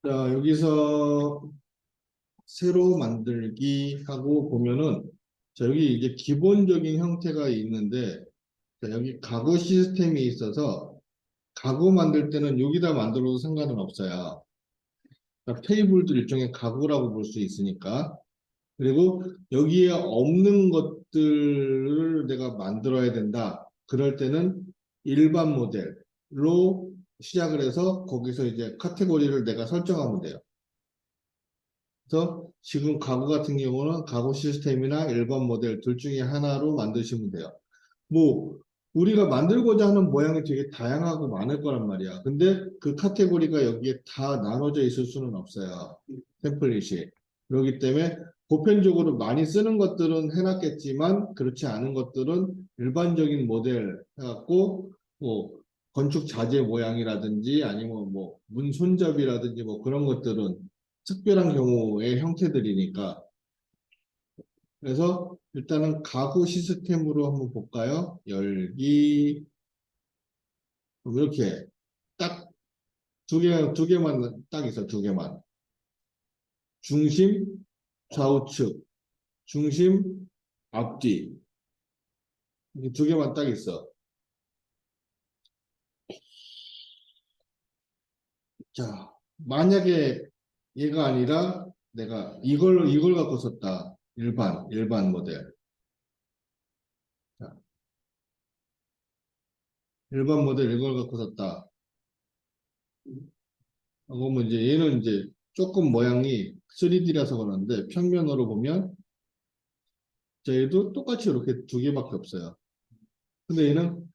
자, 여기서 새로 만들기 하고 보면은 자, 여기 이제 기본적인 형태가 있는데 자, 여기 가구 시스템이 있어서 가구 만들 때는 여기다 만들어도 상관은 없어요. 그러니까 테이블도 일종의 가구라고 볼 수 있으니까. 그리고 여기에 없는 것들을 내가 만들어야 된다. 그럴 때는 일반 모델로 시작을 해서 거기서 이제 카테고리를 내가 설정하면 돼요. 그래서 지금 가구 같은 경우는 가구 시스템이나 일반 모델 둘 중에 하나로 만드시면 돼요. 뭐 우리가 만들고자 하는 모양이 되게 다양하고 많을 거란 말이야. 근데 그 카테고리가 여기에 다 나눠져 있을 수는 없어요. 템플릿이. 그렇기 때문에 보편적으로 많이 쓰는 것들은 해놨겠지만 그렇지 않은 것들은 일반적인 모델 해갖고 뭐 건축 자재 모양이라든지 아니면 뭐 문 손잡이라든지 뭐 그런 것들은 특별한 경우의 형태들이니까 그래서 일단은 가구 시스템으로 한번 볼까요? 열기 이렇게 딱 두 개만 딱 있어 두 개만 중심 좌우측 중심 앞뒤 이렇게 두 개만 딱 있어 자, 만약에 얘가 아니라 내가 이걸 갖고 썼다. 일반 모델. 자, 일반 모델 이걸 갖고 썼다. 그러면 이제 얘는 이제 조금 모양이 3D라서 그러는데 평면으로 보면 얘도 똑같이 이렇게 두 개밖에 없어요. 근데 얘는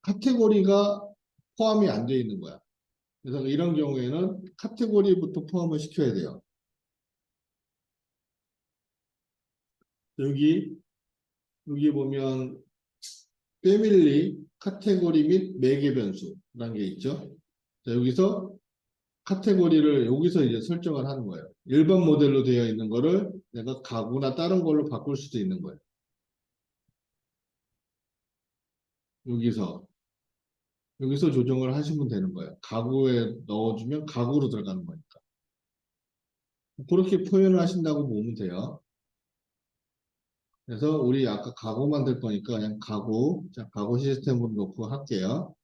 카테고리가 포함이 안 되어 있는 거야. 그래서 이런 경우에는 카테고리부터 포함을 시켜야 돼요. 여기 보면 패밀리, 카테고리 및 매개 변수라는 게 있죠. 자, 여기서 카테고리를 여기서 이제 설정을 하는 거예요. 일반 모델로 되어 있는 거를 내가 가구나 다른 걸로 바꿀 수도 있는 거예요. 여기서 조정을 하시면 되는 거예요. 가구에 넣어주면 가구로 들어가는 거니까. 그렇게 표현을 하신다고 보면 돼요. 그래서 우리 아까 가구 만들 거니까 그냥 가구, 자, 가구 시스템으로 놓고 할게요.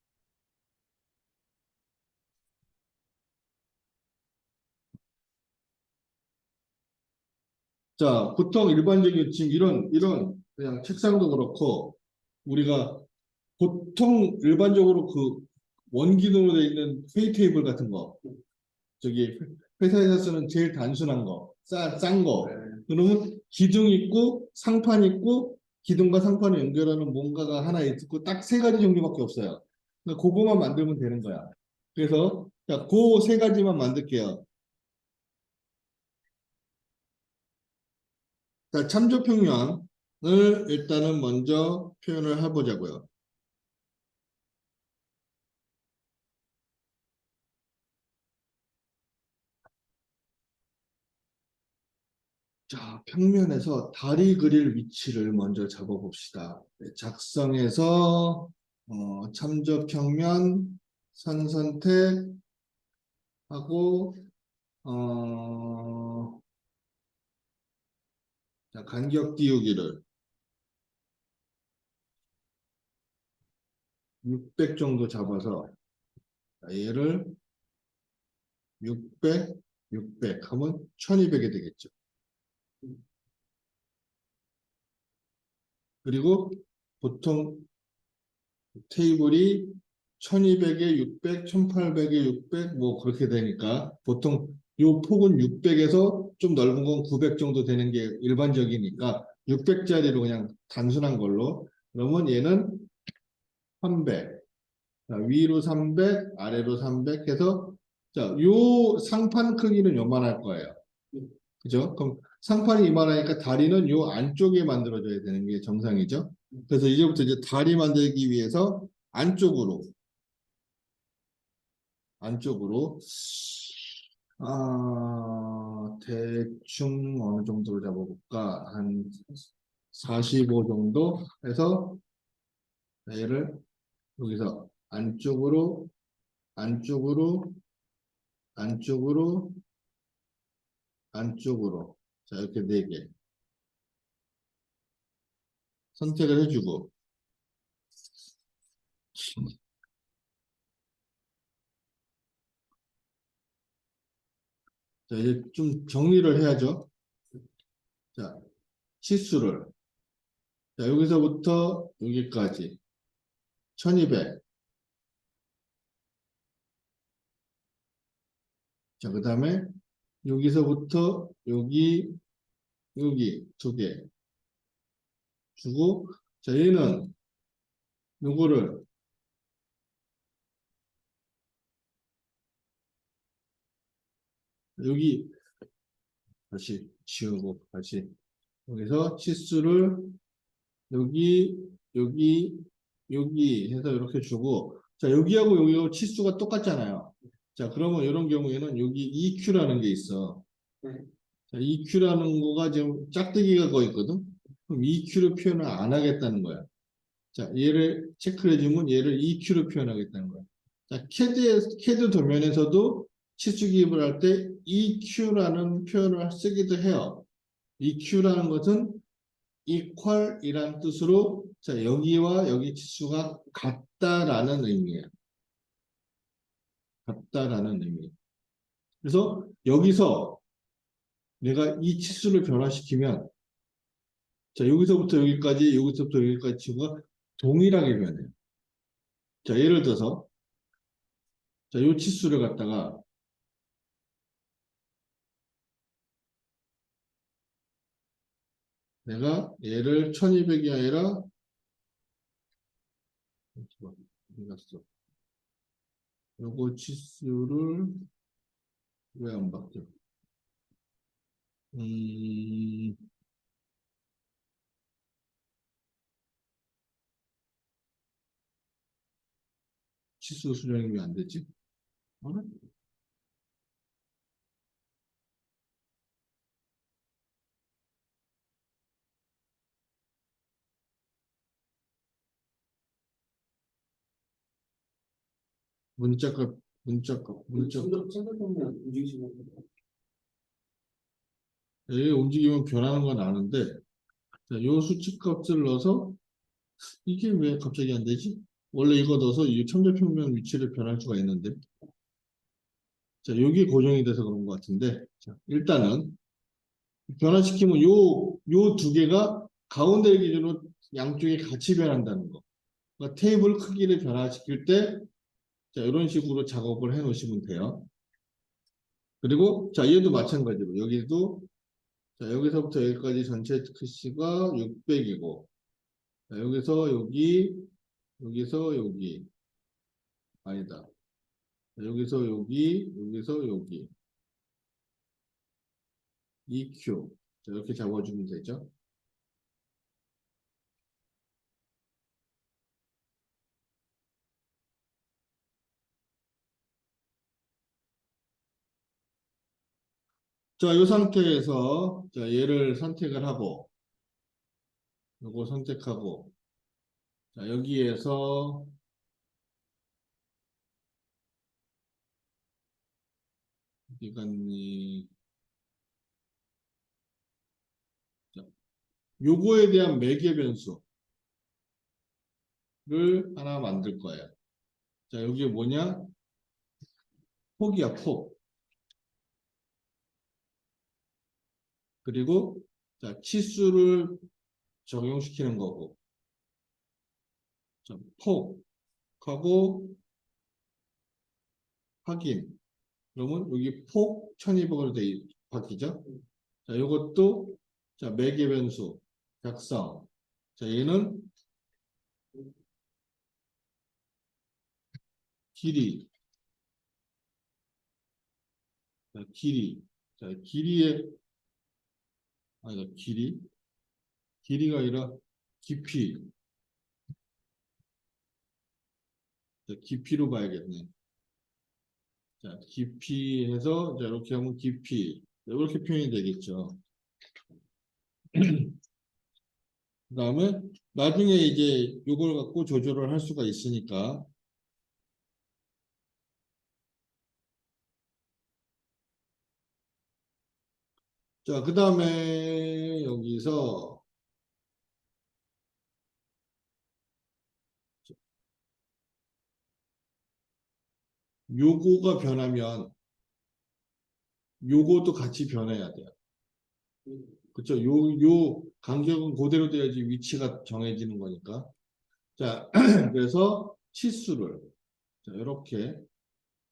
자, 보통 일반적인 지금 이런 그냥 책상도 그렇고 우리가 보통 일반적으로 그 원기둥으로 되어 있는 회의 테이블 같은 거 저기 회사에서 쓰는 제일 단순한 거, 싼 거. 그러면 기둥 있고 상판 있고 기둥과 상판을 연결하는 뭔가가 하나 있고 딱 세 가지 정도밖에 없어요. 그러니까 그거만 만들면 되는 거야. 그래서 자, 그 세 가지만 만들게요. 자, 참조 평면을 일단은 먼저 표현을 해보자고요. 자, 평면에서 다리 그릴 위치를 먼저 잡아봅시다. 네, 작성해서 참조 평면 선 선택하고 자, 간격 띄우기를 600 정도 잡아서 자, 얘를 600, 600 하면 1200이 되겠죠. 그리고 보통 테이블이 1200에 600, 1800에 600, 뭐 그렇게 되니까 보통 요 폭은 600에서 좀 넓은 건 900 정도 되는 게 일반적이니까 600짜리로 그냥 단순한 걸로 그러면 얘는 300, 자, 위로 300, 아래로 300 해서 자, 요 상판 크기는 요만할 거예요. 그죠? 그럼 상판이 이만하니까 다리는 요 안쪽에 만들어줘야 되는 게 정상이죠. 그래서 이제부터 이제 다리 만들기 위해서 안쪽으로 대충 어느 정도로 잡아볼까? 한 45 정도 해서 얘를 여기서 안쪽으로, 안쪽으로, 안쪽으로. 자, 이렇게 4개 선택을 해주고. 자, 이제 좀 정리를 해야죠. 자, 치수를. 자, 여기서부터 여기까지. 1200. 자, 그 다음에 여기서부터 여기 2개 주고, 자, 얘는 요거를 여기 다시 지우고 다시 여기서 치수를 여기 여기 해서 이렇게 주고 자 여기하고 여기하고 치수가 똑같잖아요. 자 그러면 이런 경우에는 여기 EQ라는 게 있어. 자, EQ라는 거가 지금 짝대기가 거의 있거든. 그럼 EQ를 표현을 안 하겠다는 거야. 자 얘를 체크해 주면 얘를 EQ로 표현하겠다는 거야. 자 캐드 도면에서도 치수 기입을 할 때 EQ라는 표현을 쓰기도 해요. EQ라는 것은 equal이란 뜻으로 자 여기와 여기 치수가 같다라는 의미예요. 같다라는 의미. 그래서 여기서 내가 이 치수를 변화시키면 자, 여기서부터 여기까지, 여기서부터 여기까지 치고가 동일하게 변해요. 자, 예를 들어서 자, 이 치수를 갖다가 내가 얘를 1200이 아니라 어디 갔어? 요거 치수를 왜 안 바뀌어? 음, 치수 수정이 왜 안 되지? 어? 문자값, 문자값. 생각하면 움직이시면 얘 움직이면 변하는 건 아는데, 자, 요 수치값을 넣어서 이게 왜 갑자기 안 되지? 원래 이거 넣어서 이 천자평면 위치를 변할 수가 있는데, 자, 여기 고정이 돼서 그런 것 같은데, 자, 일단은 변화시키면 요 두 개가 가운데 기준으로 양쪽이 같이 변한다는 거. 그러니까 테이블 크기를 변화시킬 때, 자, 이런 식으로 작업을 해 놓으시면 돼요. 그리고, 자, 얘도 마찬가지로, 여기도, 자, 여기서부터 여기까지 전체 크기가 600이고, 자, 여기서 여기, 여기서 여기, 아니다. 자, 여기서 여기, 여기서 여기, EQ. 자, 이렇게 잡아주면 되죠. 자, 이 상태에서, 자, 얘를 선택을 하고, 요거 선택하고, 자, 여기에서, 어디 갔니? 자, 요거에 대한 매개 변수를 하나 만들 거예요. 자, 여기 뭐냐? 폭이야, 폭. 그리고, 자, 치수를 적용시키는 거고, 자, 폭하고 확인. 그러면 여기 폭 1200으로 바뀌죠? 자, 요것도, 자, 매개 변수, 작성. 자, 얘는 길이. 자, 길이. 자, 길이의, 아니다, 길이. 길이가 아니라 깊이. 자, 깊이로 봐야겠네. 자, 깊이 해서, 자, 이렇게 하면 깊이. 이렇게 표현이 되겠죠. 그 다음에, 나중에 이제 이걸 갖고 조절을 할 수가 있으니까. 자, 그 다음에 여기서 요거가 변하면 요것도 같이 변해야 돼요. 그쵸? 요 간격은 그대로 돼야지 위치가 정해지는 거니까. 자, 그래서 치수를 자, 이렇게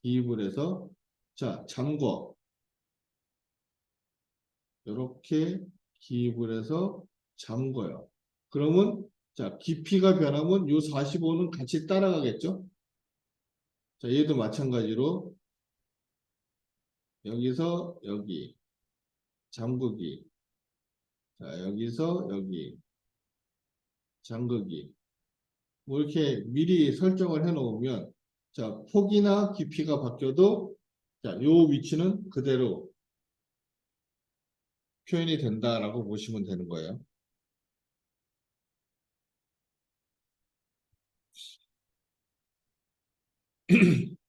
기입을 해서 자, 잠궈. 이렇게 기입을 해서 잠궈요. 그러면 자, 깊이가 변하면 요 45는 같이 따라가겠죠? 자, 얘도 마찬가지로 여기서 여기 잠그기. 자, 여기서 여기 잠그기. 뭐 이렇게 미리 설정을 해 놓으면 자, 폭이나 깊이가 바뀌어도 자, 요 위치는 그대로 표현이 된다라고 보시면 되는 거예요.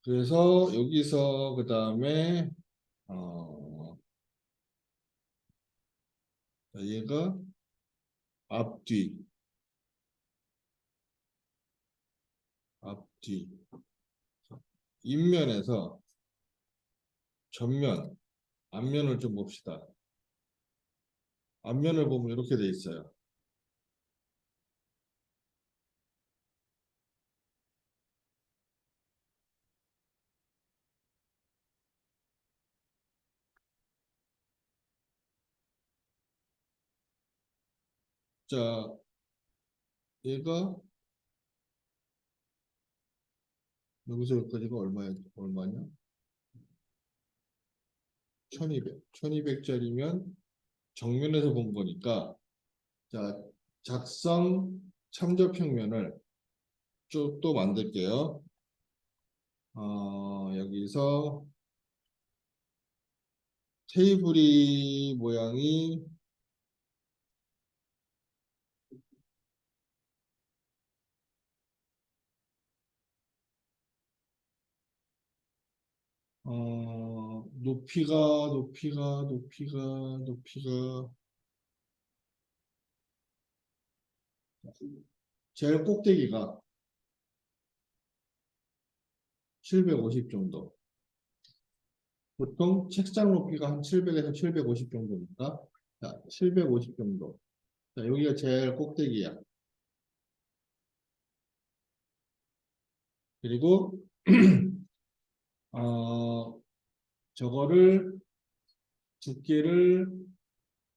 그래서 여기서 그 다음에 얘가 앞뒤 앞뒤 인면에서 전면, 앞면을 좀 봅시다. 앞면을 보면 이렇게 돼 있어요. 자, 얘가 여기서 여기까지가 얼마냐? 1200. 1200짜리면 정면에서 본 거니까 자, 작성 참접평면을 쭉 또 만들게요. 여기서 테이블이 모양이 높이가 제일 꼭대기가 750 정도. 보통 책상 높이가 한 700에서 750 정도니까 자, 750 정도. 자, 여기가 제일 꼭대기야. 그리고 어, 저거를 두께를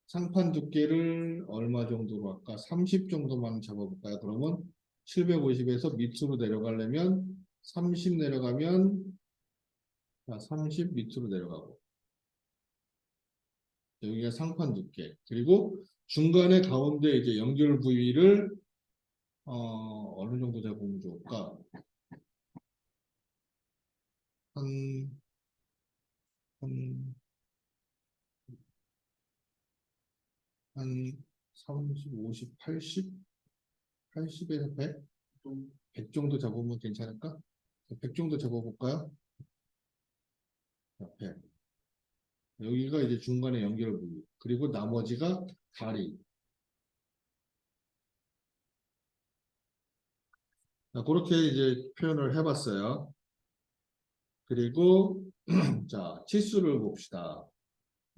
상판 두께를 얼마 정도로 할까? 30 정도만 잡아볼까요? 그러면 750에서 밑으로 내려가려면 30 내려가면 자, 30 밑으로 내려가고 여기가 상판 두께 그리고 중간에 가운데 이제 연결 부위를 어느 정도 잡으면 좋을까? 한, 한, 한 30, 50, 80? 80에서 100? 100 정도 잡으면 괜찮을까? 100 정도 잡아볼까요? 자, 100. 여기가 이제 중간에 연결 부위. 그리고 나머지가 다리. 자, 그렇게 이제 표현을 해봤어요. 그리고 자, 치수를 봅시다.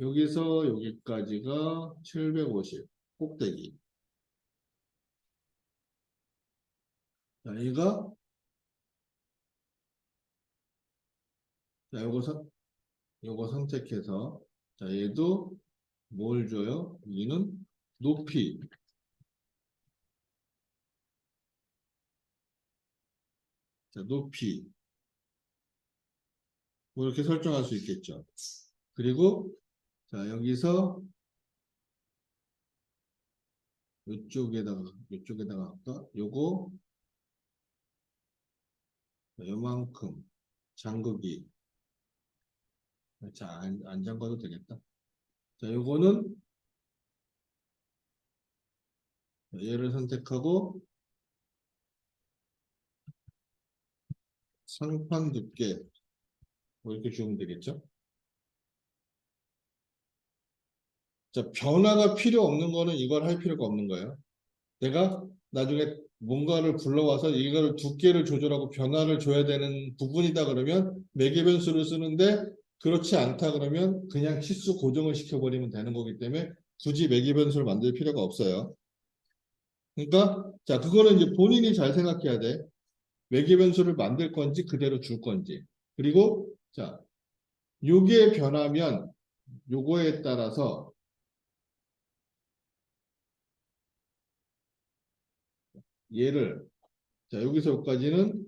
여기서 여기까지가 750 꼭대기. 자, 얘가 자, 요거 선택해서 자, 얘도 뭘 줘요? 얘는 높이. 자, 높이. 뭐 이렇게 설정할 수 있겠죠. 그리고 자, 여기서 이쪽에다가 할까? 요거 요만큼 잠그기. 자, 안 잠가도 되겠다. 자, 요거는 얘를 선택하고 상판 두께 뭐 이렇게 주면 되겠죠. 자, 변화가 필요 없는 거는 이걸 할 필요가 없는 거예요. 내가 나중에 뭔가를 불러와서 이거를 두께를 조절하고 변화를 줘야 되는 부분이다 그러면 매개 변수를 쓰는데 그렇지 않다 그러면 그냥 치수 고정을 시켜버리면 되는 거기 때문에 굳이 매개 변수를 만들 필요가 없어요. 그러니까 자 그거는 이제 본인이 잘 생각해야 돼. 매개 변수를 만들 건지 그대로 줄 건지. 그리고 자 요게 변하면 요거에 따라서 얘를 자 여기서 여기까지는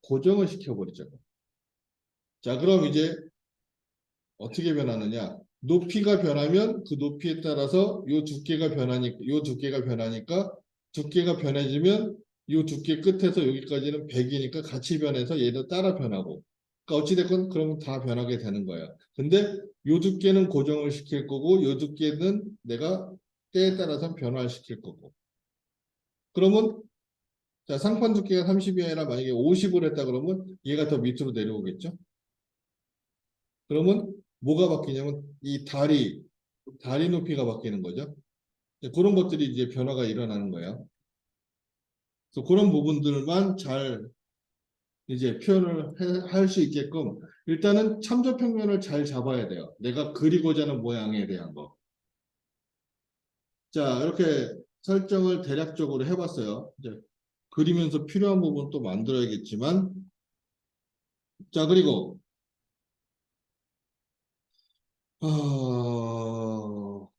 고정을 시켜버리죠. 자 그럼 이제 어떻게 변하느냐? 높이가 변하면 그 높이에 따라서 요 두께가 변하니까 두께가 변해지면 요 두께 끝에서 여기까지는 100이니까 같이 변해서 얘도 따라 변하고. 그러니까 어찌됐건 그럼 다 변하게 되는 거야. 근데 요 두께는 고정을 시킬 거고 요 두께는 내가 때에 따라서 변화를 시킬 거고. 그러면 자 상판 두께가 30이 아니라 만약에 50을 했다 그러면 얘가 더 밑으로 내려오겠죠? 그러면 뭐가 바뀌냐면 이 다리 높이가 바뀌는 거죠. 그런 것들이 이제 변화가 일어나는 거예요. 그래서 그런 부분들만 잘 이제 표현을 할 수 있게끔 일단은 참조평면을 잘 잡아야 돼요. 내가 그리고자 하는 모양에 대한 거. 자, 이렇게 설정을 대략적으로 해봤어요. 이제 그리면서 필요한 부분 또 만들어야겠지만, 자, 그리고 어,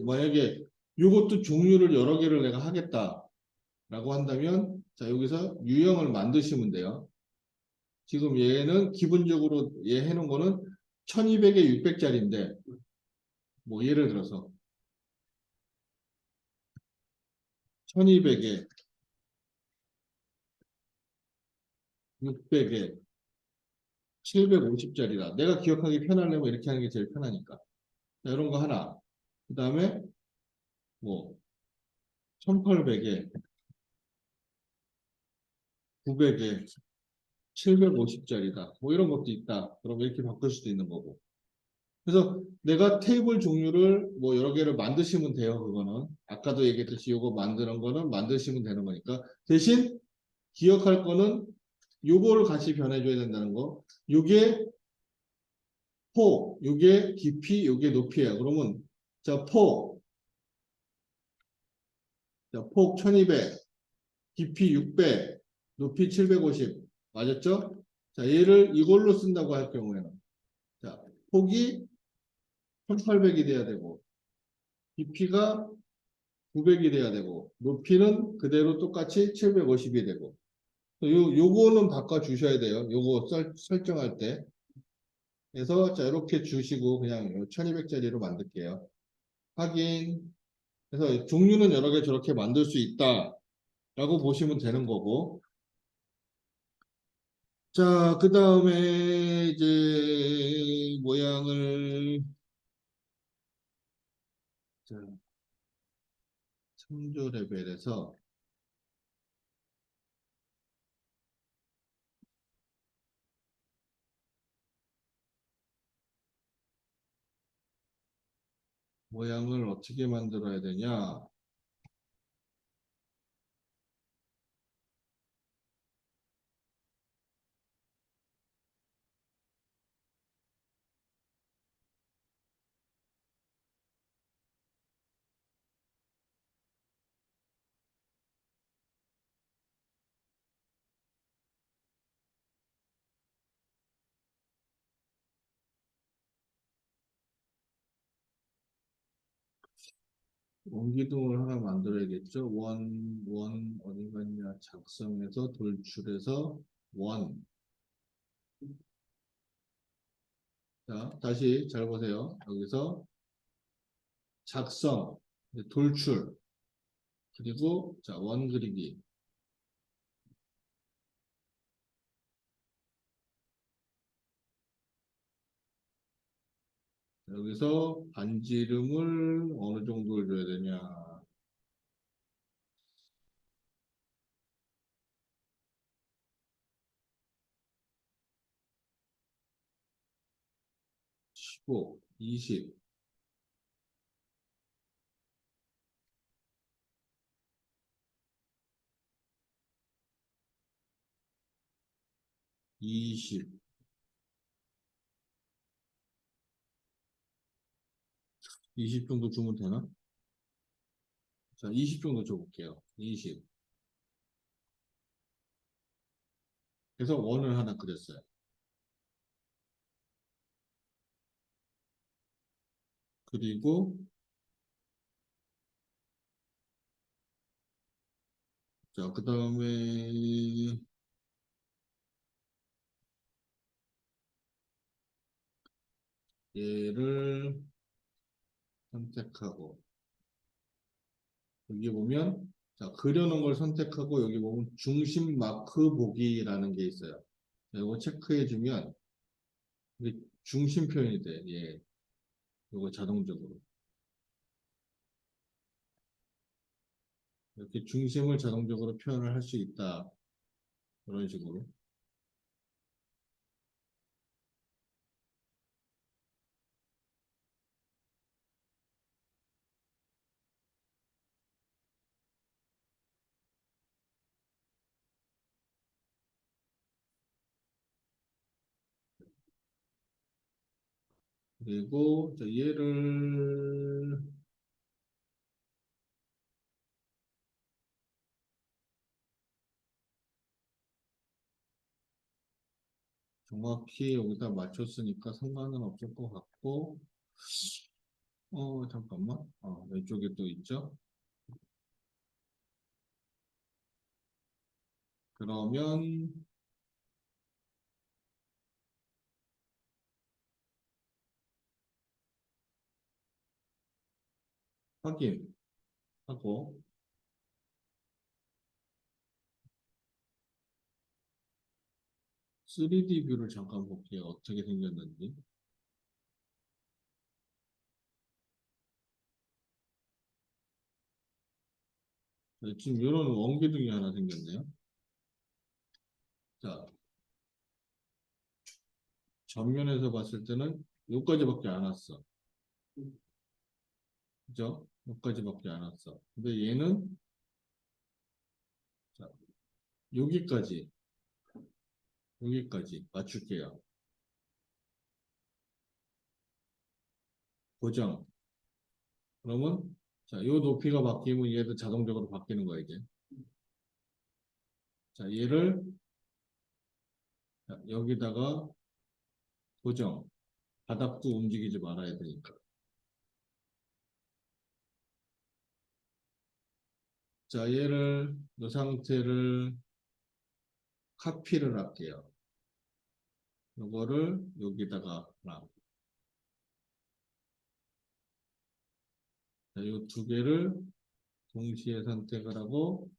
만약에 이것도 종류를 여러 개를 내가 하겠다라고 한다면, 자, 여기서 유형을 만드시면 돼요. 지금 얘는 기본적으로 얘 해놓은 거는 1200에 600짜리인데, 뭐 예를 들어서 1200에 600에 750짜리다. 내가 기억하기 편하려면 이렇게 하는 게 제일 편하니까. 자, 이런 거 하나. 그 다음에 뭐 1800에 900에 750짜리다. 뭐 이런 것도 있다. 그러면 이렇게 바꿀 수도 있는 거고. 그래서 내가 테이블 종류를 뭐 여러 개를 만드시면 돼요. 그거는. 아까도 얘기했듯이 이거 만드는 거는 만드시면 되는 거니까. 대신 기억할 거는 요거를 같이 변해줘야 된다는 거. 요게 폭, 요게 깊이, 요게 높이예요. 그러면 자, 폭 1200, 깊이 600, 높이 750. 맞았죠? 자, 얘를 이걸로 쓴다고 할 경우에는 자, 폭이 1800이 돼야 되고 깊이가 900이 돼야 되고 높이는 그대로 똑같이 750이 되고 요거는 바꿔 주셔야 돼요. 요거 설정할 때. 그래서 자, 이렇게 주시고 그냥 1200짜리로 만들게요. 확인. 그래서 종류는 여러 개 저렇게 만들 수 있다라고 보시면 되는 거고. 자, 그 다음에 이제 모양을 자, 참조 레벨에서 모양을 어떻게 만들어야 되냐? 원기둥을 하나 만들어야겠죠? 어디 갔냐? 작성해서 돌출해서 원. 자, 다시 잘 보세요. 여기서 작성, 돌출, 그리고 자, 원 그리기. 여기서 반지름을 어느 정도를 줘야 되냐? 15, 20, 20, 20 정도 주면 되나? 자, 20 정도 줘볼게요. 20. 그래서 원을 하나 그렸어요. 그리고 자, 그 다음에 얘를 선택하고 여기 보면 자, 그려놓은 걸 선택하고 여기 보면 중심 마크 보기라는 게 있어요. 자, 이거 체크해주면 이게 중심 표현이 돼. 예, 이거 자동적으로 이렇게 중심을 자동적으로 표현을 할 수 있다. 그런 식으로. 그리고 자, 얘를 정확히 여기다 맞췄으니까 상관은 없을 것 같고, 잠깐만. 왼쪽에 또 있죠? 그러면, 확인하고, 3D 뷰를 잠깐 볼게요. 어떻게 생겼는지. 네, 지금 이런 원기둥이 하나 생겼네요. 자, 전면에서 봤을 때는 여기까지밖에 안 왔어. 그죠? 여기까지밖에 안 왔어. 근데 얘는, 자, 여기까지, 여기까지 맞출게요. 고정. 그러면, 자, 요 높이가 바뀌면 얘도 자동적으로 바뀌는 거야, 이제. 자, 얘를, 자, 여기다가 고정. 바닥도 움직이지 말아야 되니까. 자, 얘를, 이 상태를 카피를 할게요. 요거를 여기다가 놔. 자, 요 두 개를 동시에 선택을 하고,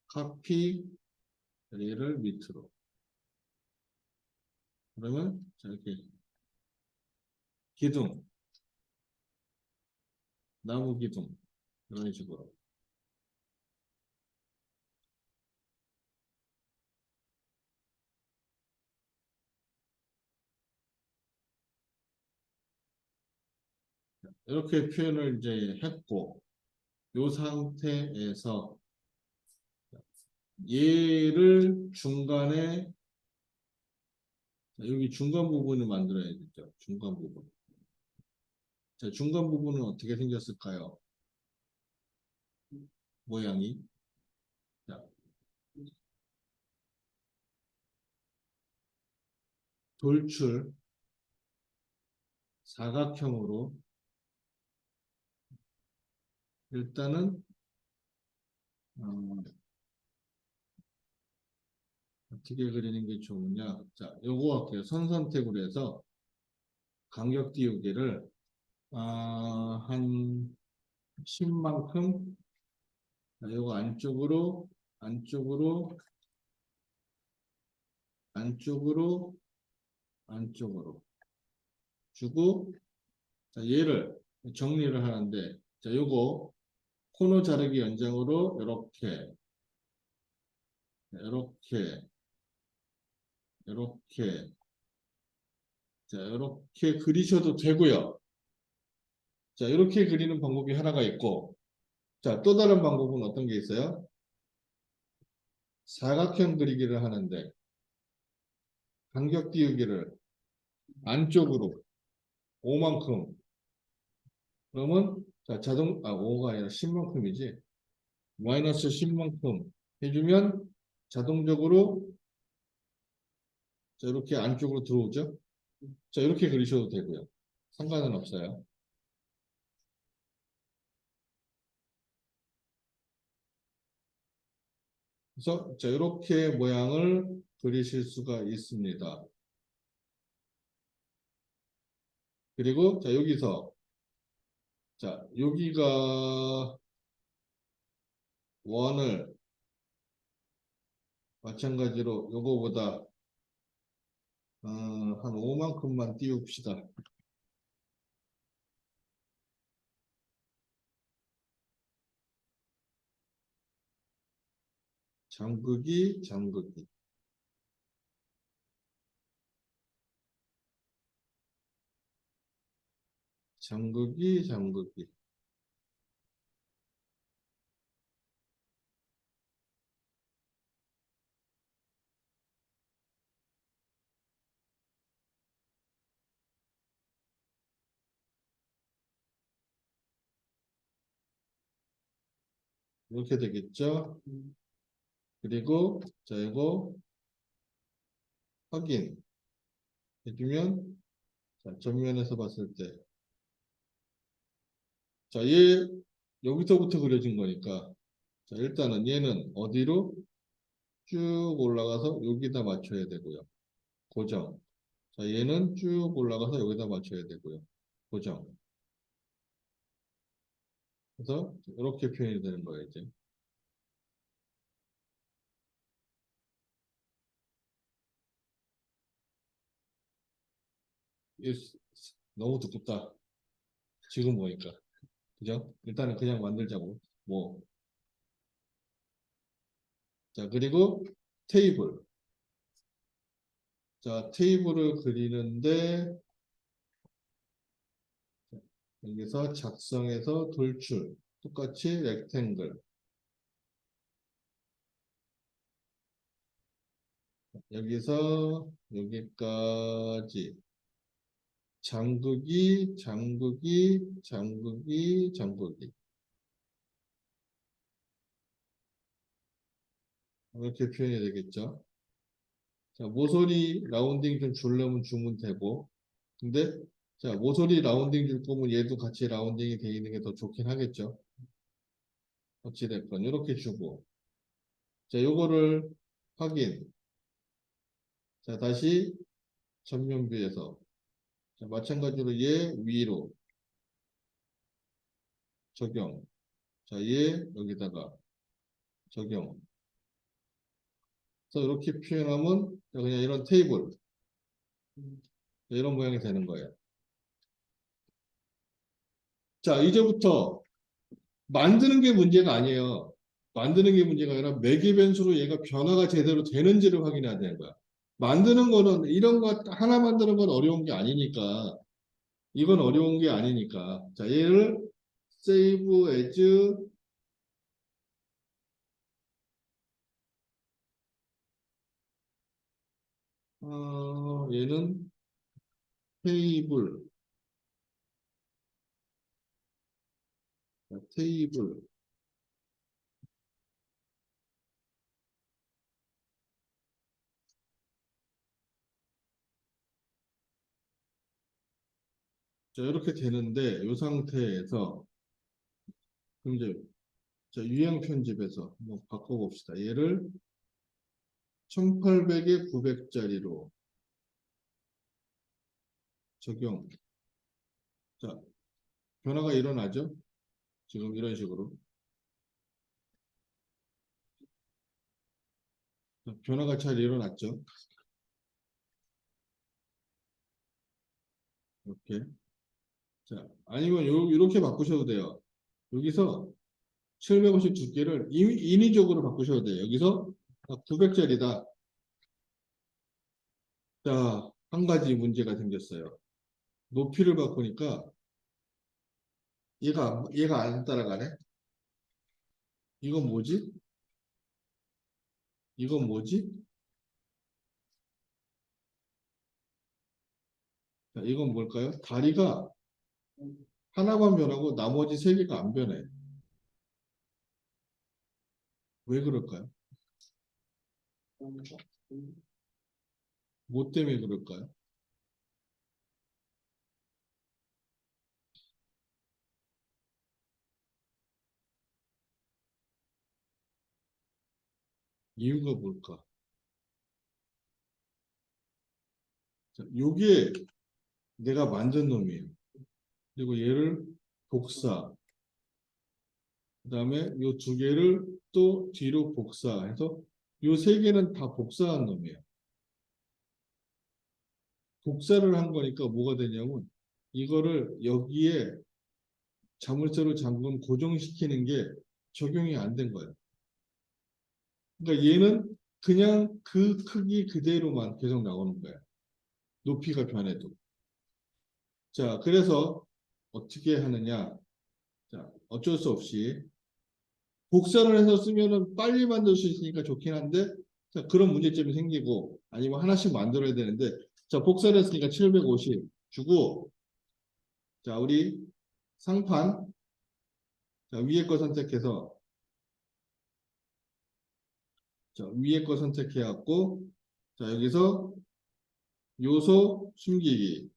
카피, 얘를 밑으로. 그러면, 자, 이렇게, 기둥, 나무 기둥, 이런 식으로. 이렇게 표현을 이제 했고, 요 상태에서 얘를 중간에, 자, 여기 중간 부분을 만들어야겠죠. 중간 부분. 자, 중간 부분은 어떻게 생겼을까요? 모양이. 자, 돌출, 사각형으로, 일단은, 어, 어떻게 그리는 게 좋으냐. 자, 요거 할게요. 선 선택으로 해서 간격 띄우기를, 한 10만큼, 요거 안쪽으로, 안쪽으로, 안쪽으로 주고, 자, 얘를 정리를 하는데, 자, 요거 코너 자르기 연장으로 이렇게, 이렇게, 자, 이렇게 그리셔도 되고요. 자, 이렇게 그리는 방법이 하나가 있고, 자, 또 다른 방법은 어떤 게 있어요? 사각형 그리기를 하는데, 간격 띄우기를 안쪽으로 5만큼, 그러면, 자, 5가 아니라 10만큼이지. 마이너스 10만큼 해주면 자동적으로 자, 이렇게 안쪽으로 들어오죠. 자, 이렇게 그리셔도 되고요. 상관은 없어요. 그래서 자, 이렇게 모양을 그리실 수가 있습니다. 그리고 자, 여기서 자, 여기가 원을 마찬가지로 요거보다 한 5만큼만 띄웁시다. 잠그기, 잠그기. 잠그기, 잠그기. 이렇게 되겠죠. 그리고 자 이거 확인 해주면 자, 전면에서 봤을 때 자, 얘 여기서부터 그려진 거니까 자, 일단은 얘는 어디로 쭉 올라가서 여기다 맞춰야 되고요. 고정. 자, 얘는 쭉 올라가서 여기다 맞춰야 되고요. 고정. 그래서 이렇게 표현이 되는 거예요, 이제. 이게 너무 두껍다. 지금 보니까. 그죠? 일단은 그냥 만들자고. 뭐. 자, 그리고 테이블. 자, 테이블을 그리는데 여기서 작성해서 돌출. 똑같이 렉탱글. 여기서 여기까지 장극이 장극이 장극이 장극이 이렇게 표현이 되겠죠. 자, 모서리 라운딩 좀 주려면 주면 되고 근데 자 모서리 라운딩 줄 거면 얘도 같이 라운딩이 돼 있는 게 더 좋긴 하겠죠. 어찌됐건 이렇게 주고 자 요거를 확인 자 다시 전면뷰에서 자, 마찬가지로 얘 위로 적용 자 얘 여기다가 적용 그래서 이렇게 표현하면 그냥 이런 테이블 이런 모양이 되는 거예요. 자, 이제부터 만드는 게 문제가 아니에요. 만드는 게 문제가 아니라 매개 변수로 얘가 변화가 제대로 되는지를 확인해야 되는 거야. 만드는 거는 이런 거 하나 만드는 건 어려운 게 아니니까 이건 어려운 게 아니니까 자 얘를 save as 얘는 테이블 자, 테이블 자 이렇게 되는데 이 상태에서 그럼 이제 자, 유형 편집에서 한번 바꿔봅시다. 얘를 1800에 900짜리로 적용. 자, 변화가 일어나죠? 지금 이런 식으로. 자, 변화가 잘 일어났죠? 이렇게. 자, 아니면 이렇게 바꾸셔도 돼요. 여기서 750 두께를 인위적으로 바꾸셔도 돼요. 여기서 900짜리다. 자, 한 가지 문제가 생겼어요. 높이를 바꾸니까 얘가 안 따라가네? 이건 뭐지? 이건 뭐지? 자, 이건 뭘까요? 다리가 하나만 변하고 나머지 세 개가 안 변해. 왜 그럴까요? 뭐 때문에 그럴까요? 이유가 뭘까? 자, 요게 내가 만든 놈이에요. 그리고 얘를 복사. 그 다음에 요 두 개를 또 뒤로 복사해서 요 세 개는 다 복사한 놈이에요. 복사를 한 거니까 뭐가 되냐면 이거를 여기에 자물쇠로 잠금 고정시키는 게 적용이 안 된 거예요. 그러니까 얘는 그냥 그 크기 그대로만 계속 나오는 거예요. 높이가 변해도. 자, 그래서 어떻게 하느냐. 자, 어쩔 수 없이 복사를 해서 쓰면은 빨리 만들 수 있으니까 좋긴 한데 자, 그런 문제점이 생기고 아니면 하나씩 만들어야 되는데 자, 복사를 했으니까 750 주고 자, 우리 상판 자, 위에 거 선택해서 자, 위에 거 선택해갖고, 자, 여기서 요소 숨기기.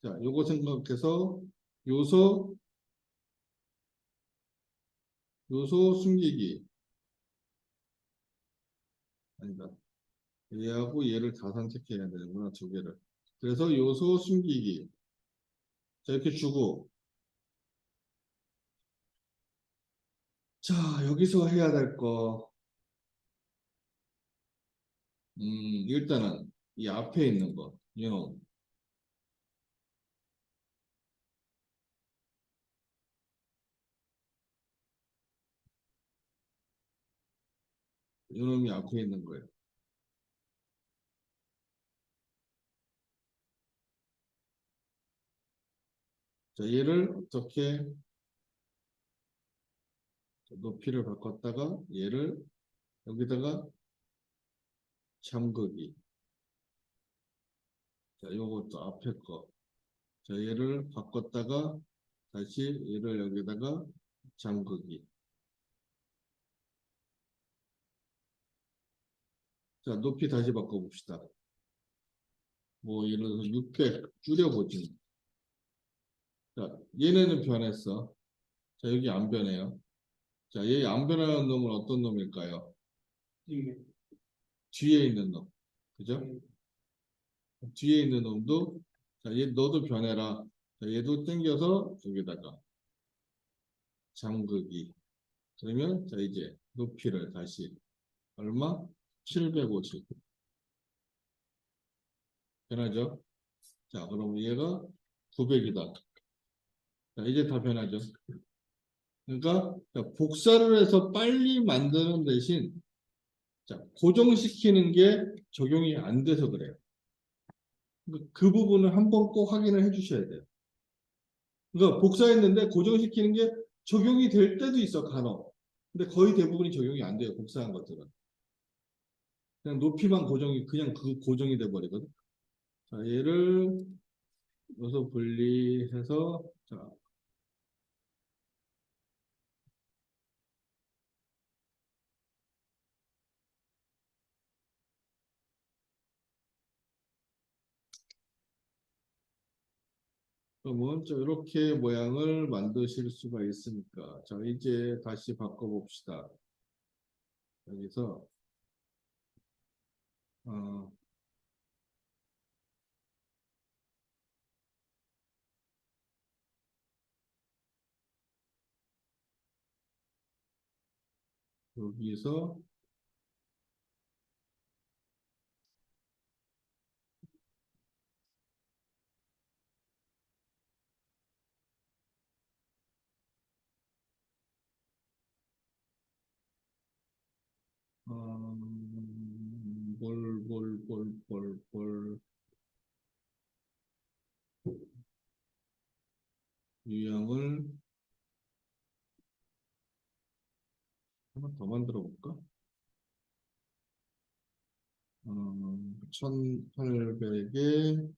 자, 요거 생각해서 요소, 요소 숨기기. 아니다. 얘하고 얘를 다 선택해야 되는구나, 두 개를. 그래서 요소 숨기기. 자, 이렇게 주고, 자, 여기서 해야 될 거, 일단은 이 앞에 있는 거, 요놈이 앞에 있는 거예요. 자, 얘를 어떻게 높이를 바꿨다가 얘를 여기다가 잠그기. 자, 요것도 앞에 거. 자, 얘를 바꿨다가 다시 얘를 여기다가 잠그기. 자, 높이 다시 바꿔봅시다. 뭐, 예를 들어서 600 줄여보지. 자, 얘네는 변했어. 자, 여기 안 변해요. 자, 얘 안 변하는 놈은 어떤 놈일까요? 이게 뒤에 있는 놈. 그죠? 뒤에 있는 놈도, 자, 얘 너도 변해라. 자, 얘도 당겨서 여기다가 잠그기. 그러면, 자, 이제 높이를 다시 얼마? 750. 변하죠? 자, 그럼 얘가 900이다. 자, 이제 다 변하죠? 그러니까 자, 복사를 해서 빨리 만드는 대신 자, 고정시키는 게 적용이 안 돼서 그래요. 그러니까 그 부분을 한번 꼭 확인을 해 주셔야 돼요. 그러니까 복사했는데 고정시키는 게 적용이 될 때도 있어, 간혹. 근데 거의 대부분이 적용이 안 돼요, 복사한 것들은. 그냥 높이만 고정이, 그냥 그 고정이 돼 버리거든. 자, 얘를 여기서 분리해서, 자, 그러면 자, 이렇게 모양을 만드실 수가 있으니까. 자, 이제 다시 바꿔봅시다. 여기서, 어, 여기서 볼 유형을 하나 더 만들어 볼까? 1800에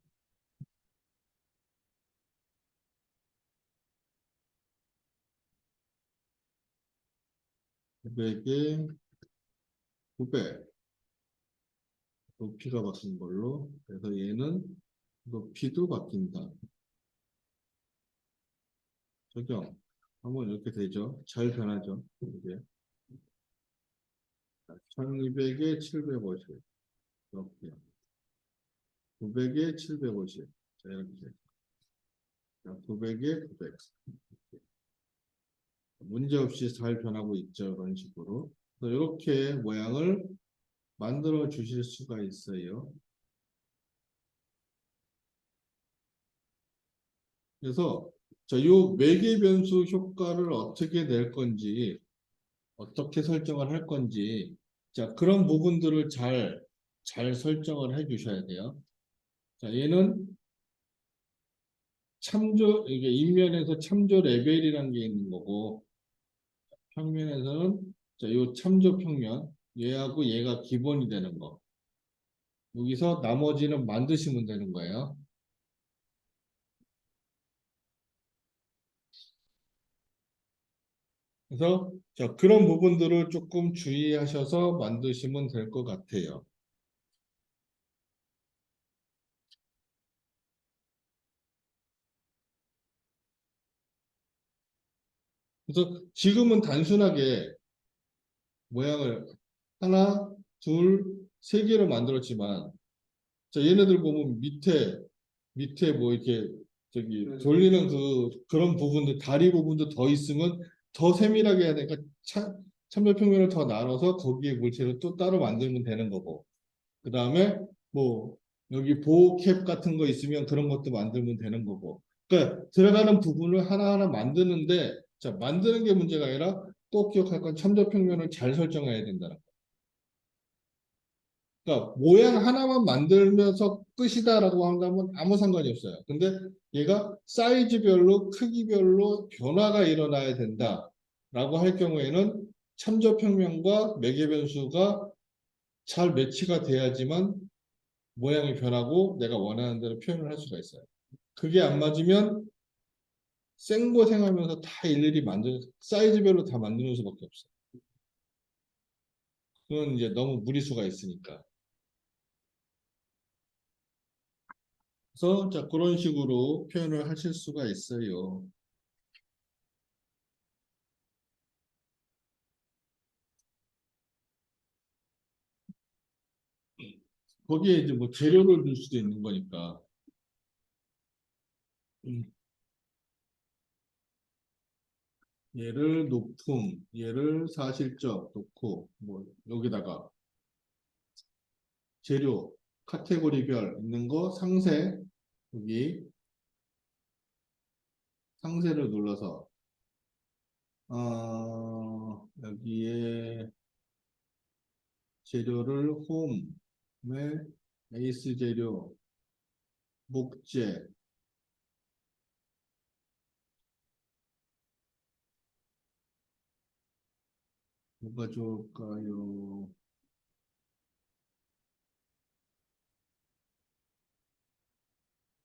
900에 900 높이가 바뀐 걸로 그래서 얘는 높이도 바뀐다. 적용 한번 이렇게 되죠. 잘 변하죠. 이게 1200에 750 이렇게 900에 750 자, 이렇게 900에 900 문제없이 잘 변하고 있죠. 이런 식으로 그래서 이렇게 모양을 만들어 주실 수가 있어요. 그래서 자, 요 매개 변수 효과를 어떻게 낼 건지 어떻게 설정을 할 건지 자, 그런 부분들을 잘 설정을 해 주셔야 돼요. 자, 얘는 참조 이게 인면에서 참조 레벨이라는 게 있는 거고 평면에서는 자, 요 참조 평면 얘하고 얘가 기본이 되는 거. 여기서 나머지는 만드시면 되는 거예요. 그래서 자, 그런 부분들을 조금 주의하셔서 만드시면 될 것 같아요. 그래서 지금은 단순하게 모양을 하나, 둘, 세 개로 만들었지만 자, 얘네들 보면 밑에 뭐 이렇게 저기 돌리는 그런 부분들 다리 부분도 더 있으면 더 세밀하게 해야 되니까 참조평면을 더 나눠서 거기에 물체를 또 따로 만들면 되는 거고 그 다음에 뭐 여기 보호캡 같은 거 있으면 그런 것도 만들면 되는 거고 그러니까 들어가는 부분을 하나하나 만드는데 자 만드는 게 문제가 아니라 꼭 기억할 건 참조평면을 잘 설정해야 된다는 거. 그러니까 모양 하나만 만들면서 끝이다라고 한다면 아무 상관이 없어요. 근데 얘가 사이즈별로 크기별로 변화가 일어나야 된다라고 할 경우에는 참조평면과 매개변수가 잘 매치가 돼야지만 모양이 변하고 내가 원하는 대로 표현을 할 수가 있어요. 그게 안 맞으면 생고생하면서 다 일일이 사이즈별로 다 만드는 수밖에 없어요. 그건 이제 너무 무리수가 있으니까. 그래서 자, 그런 식으로 표현을 하실 수가 있어요. 거기에 이제 뭐 재료를 줄 수도 있는 거니까. 음, 얘를 높음, 얘를 사실적 놓고 뭐 여기다가 재료 카테고리별 있는 거 상세 여기 상세를 눌러서 여기에 재료를 홈에 베이스 재료 목재 뭐가 좋을까요?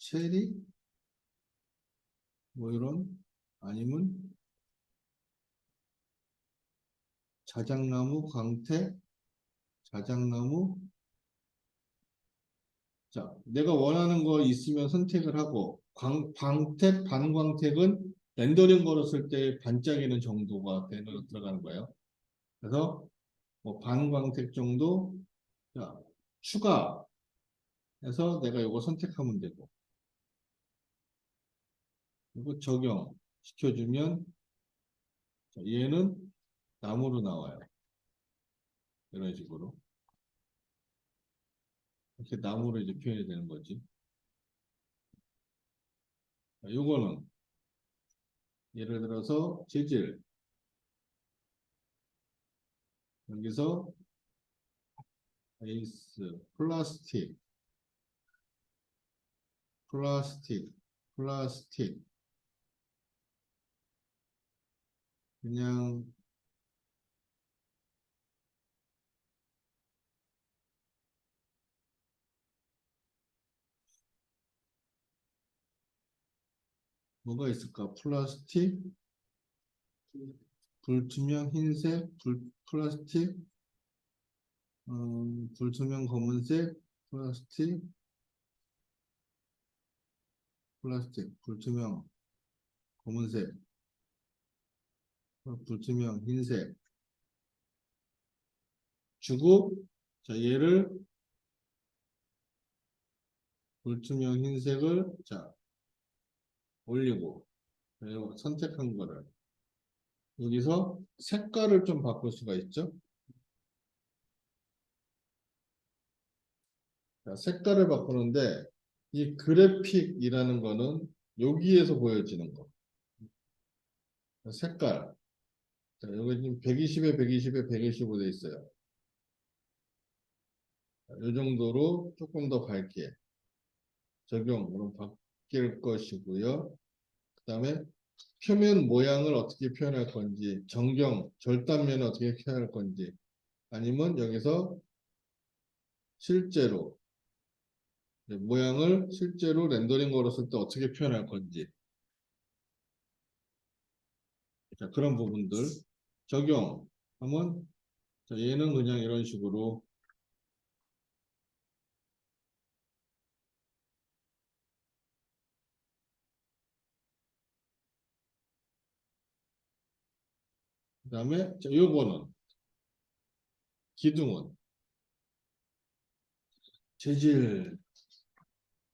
체리 뭐 이런 아니면 자작나무 광택 자작나무 자 내가 원하는 거 있으면 선택을 하고 광택 반광택은 렌더링 걸었을 때 반짝이는 정도가 들어가는 거예요. 그래서 뭐 반광택 정도 자, 추가해서 내가 이거 선택하면 되고 그리고 적용시켜주면 자, 얘는 나무로 나와요. 이런 식으로 이렇게 나무로 이제 표현이 되는 거지. 자, 요거는 예를 들어서 재질 여기서 베이스 플라스틱 플라스틱 그냥 뭐가 있을까? 플라스틱 불투명 흰색 플라스틱 불투명 검은색 플라스틱 불투명 검은색 불투명 흰색 주고 자 얘를 불투명 흰색을 자 올리고 그리고 선택한 거를 여기서 색깔을 좀 바꿀 수가 있죠. 자, 색깔을 바꾸는데 이 그래픽이라는 거는 여기에서 보여지는 거. 색깔. 자, 여기 지금 120에 120에 125 돼 있어요. 이 정도로 조금 더 밝게 적용으로 바뀔 것이고요. 그 다음에 표면 모양을 어떻게 표현할 건지, 절단면을 어떻게 표현할 건지, 아니면 여기서 실제로 모양을 실제로 렌더링 걸었을 때 어떻게 표현할 건지, 자, 그런 부분들. 적용하면 자, 얘는 그냥 이런 식으로 그 다음에 자, 요거는 기둥은 재질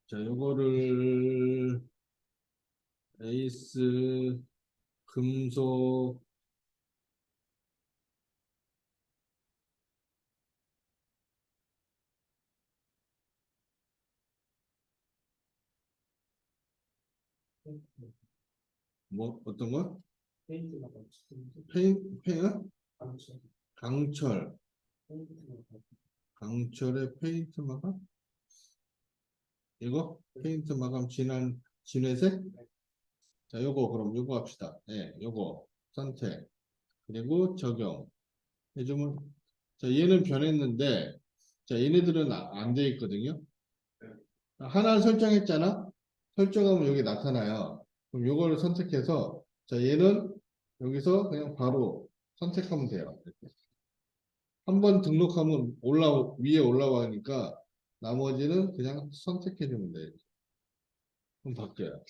자 요거를 에이스 금속 뭐 어떤 거? 페인트가 페인 강철 강철 페인트가 강철의 페인트 마감 이거 페인트 마감 진회색 자 요거 그럼 요거 합시다. 네 요거 선택 그리고 적용 해주면 자 얘는 변했는데 자 얘네들은 안 돼 있거든요. 하나를 설정했잖아. 설정하면 여기 나타나요. 그럼 요거를 선택해서 자 얘는 여기서 그냥 바로 선택하면 돼요. 한 번 등록하면 위에 올라가니까 나머지는 그냥 선택해 주면 돼요. 그럼 바뀌어요.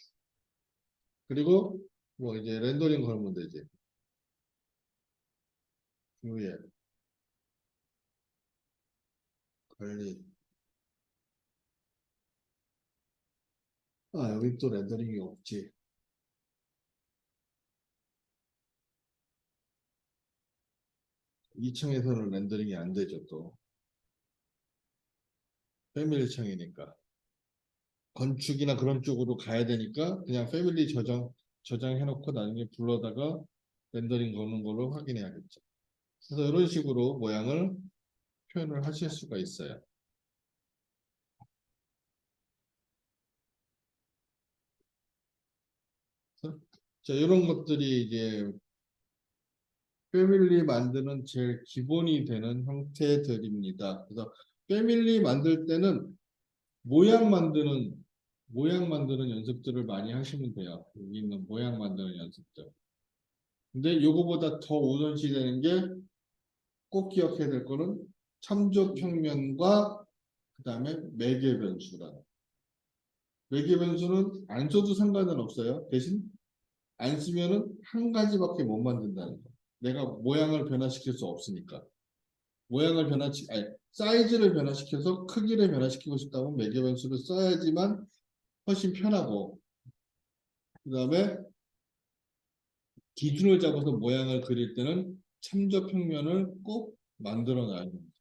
그리고 뭐 이제 렌더링 걸면 되지. 위에 관리. 아 여기 또 렌더링이 없지. 2층에서는 렌더링이 안 되죠 또. 패밀리 창이니까. 건축이나 그런 쪽으로 가야 되니까 그냥 패밀리 저장해놓고 나중에 불러다가 렌더링 거는 걸로 확인해야겠죠. 그래서 이런 식으로 모양을 표현을 하실 수가 있어요. 그래서 자, 이런 것들이 이제 패밀리 만드는 제일 기본이 되는 형태들입니다. 그래서 패밀리 만들 때는 모양 만드는 모양 만드는 연습들을 많이 하시면 돼요. 여기 있는 모양 만드는 연습들. 근데 요거보다 더 우선시 되는 게 꼭 기억해야 될 거는 참조 평면과 그 다음에 매개 변수라. 매개 변수는 안 써도 상관은 없어요. 대신 안 쓰면은 한 가지밖에 못 만든다는 거. 내가 모양을 변화시킬 수 없으니까. 아니, 사이즈를 변화시켜서 크기를 변화시키고 싶다면 매개 변수를 써야지만 훨씬 편하고, 그 다음에 기준을 잡아서 모양을 그릴 때는 참조 평면을 꼭 만들어 놔야 됩니다.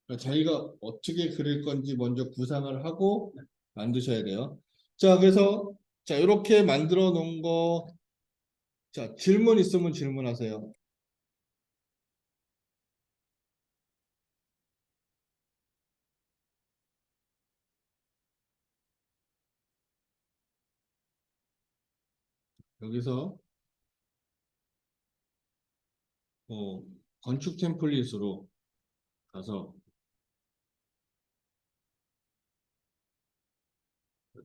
그러니까 자기가 어떻게 그릴 건지 먼저 구상을 하고 만드셔야 돼요. 자, 그래서 자, 이렇게 만들어 놓은 거, 자, 질문 있으면 질문하세요. 여기서 건축 템플릿으로 가서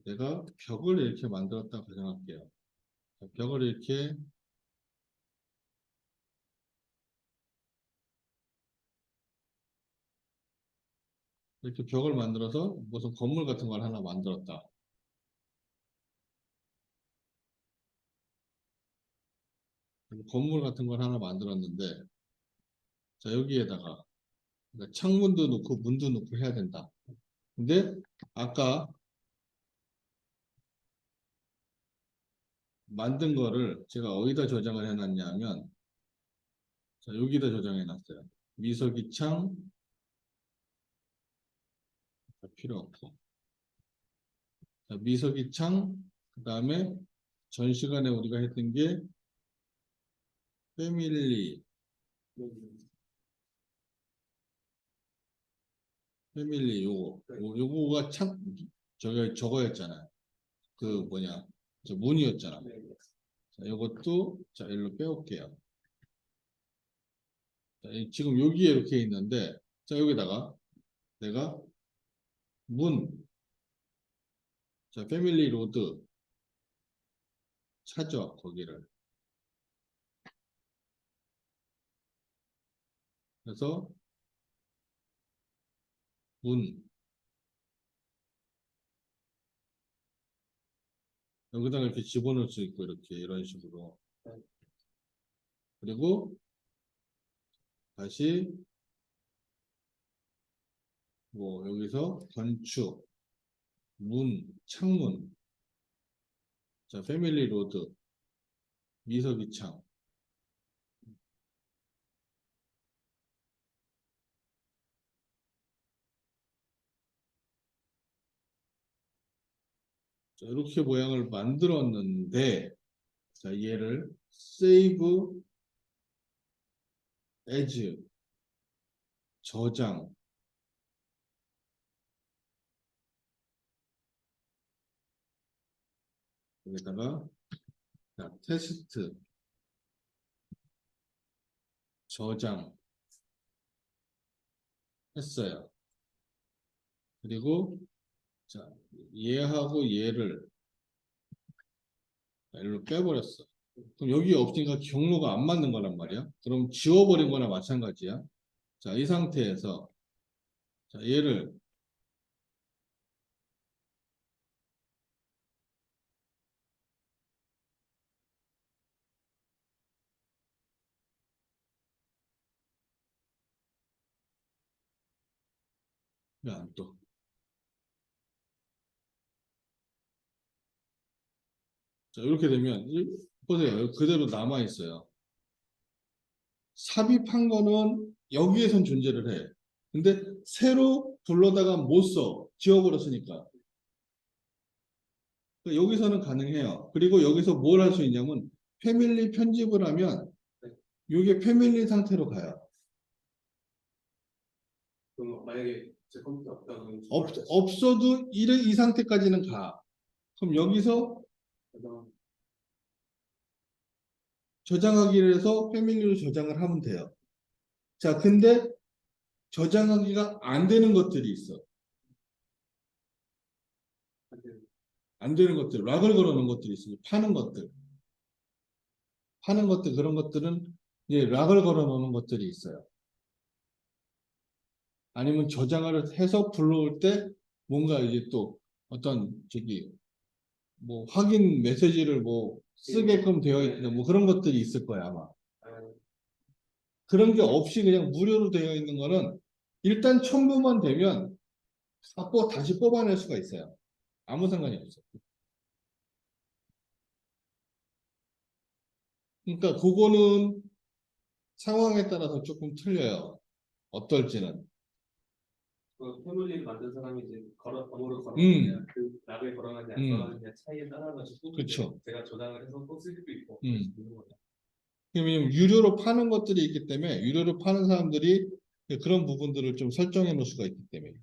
내가 벽을 이렇게 만들었다 가정할게요. 자, 벽을 이렇게 벽을 만들어서 무슨 건물 같은 걸 하나 만들었다. 건물 같은 걸 하나 만들었는데, 자, 여기에다가 그러니까 창문도 넣고 문도 넣고 해야 된다. 근데 아까 만든 거를 제가 어디다 저장을 해놨냐면, 자, 여기다 저장해 놨어요. 미서기창 필요 없고. 자, 미서기창, 그 다음에 전 시간에 우리가 했던 게 패밀리, 요거가 참, 저거였잖아요. 그 뭐냐, 저 문이었잖아. 자, 요것도, 자, 일로 빼올게요. 자, 지금 여기에 이렇게 있는데, 자, 여기다가 내가 문, 자, 패밀리 로드 찾아, 거기를. 그래서 문 여기다가 이렇게 집어넣을 수 있고 이렇게 이런 식으로. 그리고 다시 뭐 여기서 건축, 문, 창문, 자 패밀리 로드, 미석이창. 자, 이렇게 모양을 만들었는데, 자 얘를 save as 저장. 여기다가 자, 테스트 저장 했어요. 그리고 자 얘하고 얘를 일로 빼버렸어. 그럼 여기 없으니까 경로가 안 맞는 거란 말이야. 그럼 지워버린 거나 마찬가지야. 자, 이 상태에서 자, 얘를 왜 안 또? 자, 이렇게 되면 보세요. 그대로 남아 있어요. 삽입한 거는 여기에선 존재를 해. 근데 새로 불러다가 못 써. 지워버렸으니까. 그러니까 여기서는 가능해요. 그리고 여기서 뭘 할 수 있냐면 패밀리 편집을 하면 이게 패밀리 상태로 가요. 그럼 만약에 제 컴퓨터 없다면 없어도 이 상태까지는 가. 그럼 여기서 저장하기를 해서 패밀리로 저장을 하면 돼요. 자, 근데 저장하기가 안 되는 것들이 있어. 안 되는 것들, 락을 걸어놓은 것들이 있어요. 파는 것들. 파는 것들, 그런 것들은 이제 락을 걸어놓는 것들이 있어요. 아니면 저장을 해서 불러올 때 뭔가 이제 또 어떤 뭐 확인 메시지를 뭐 쓰게끔 되어 있는 뭐 그런 것들이 있을 거야, 아마. 그런 게 없이 그냥 무료로 되어 있는 거는 일단 첨부만 되면 다시 뽑아낼 수가 있어요. 아무 상관이 없어요. 그러니까 그거는 상황에 따라서 조금 틀려요. 어떨지는. 그 패밀리를 만든 사람이 이제 번호를 음. 걸어놨냐, 그 락을 걸어놨냐, 안 걸어놨냐 차이에 따라가지고 그쵸. 제가 저장을 해서 또 쓸 수도 있고 음. 있는 거죠. 왜냐면 유료로 파는 것들이 있기 때문에 유료로 파는 사람들이 그런 부분들을 좀 설정해 놓을 수가 있기 때문에.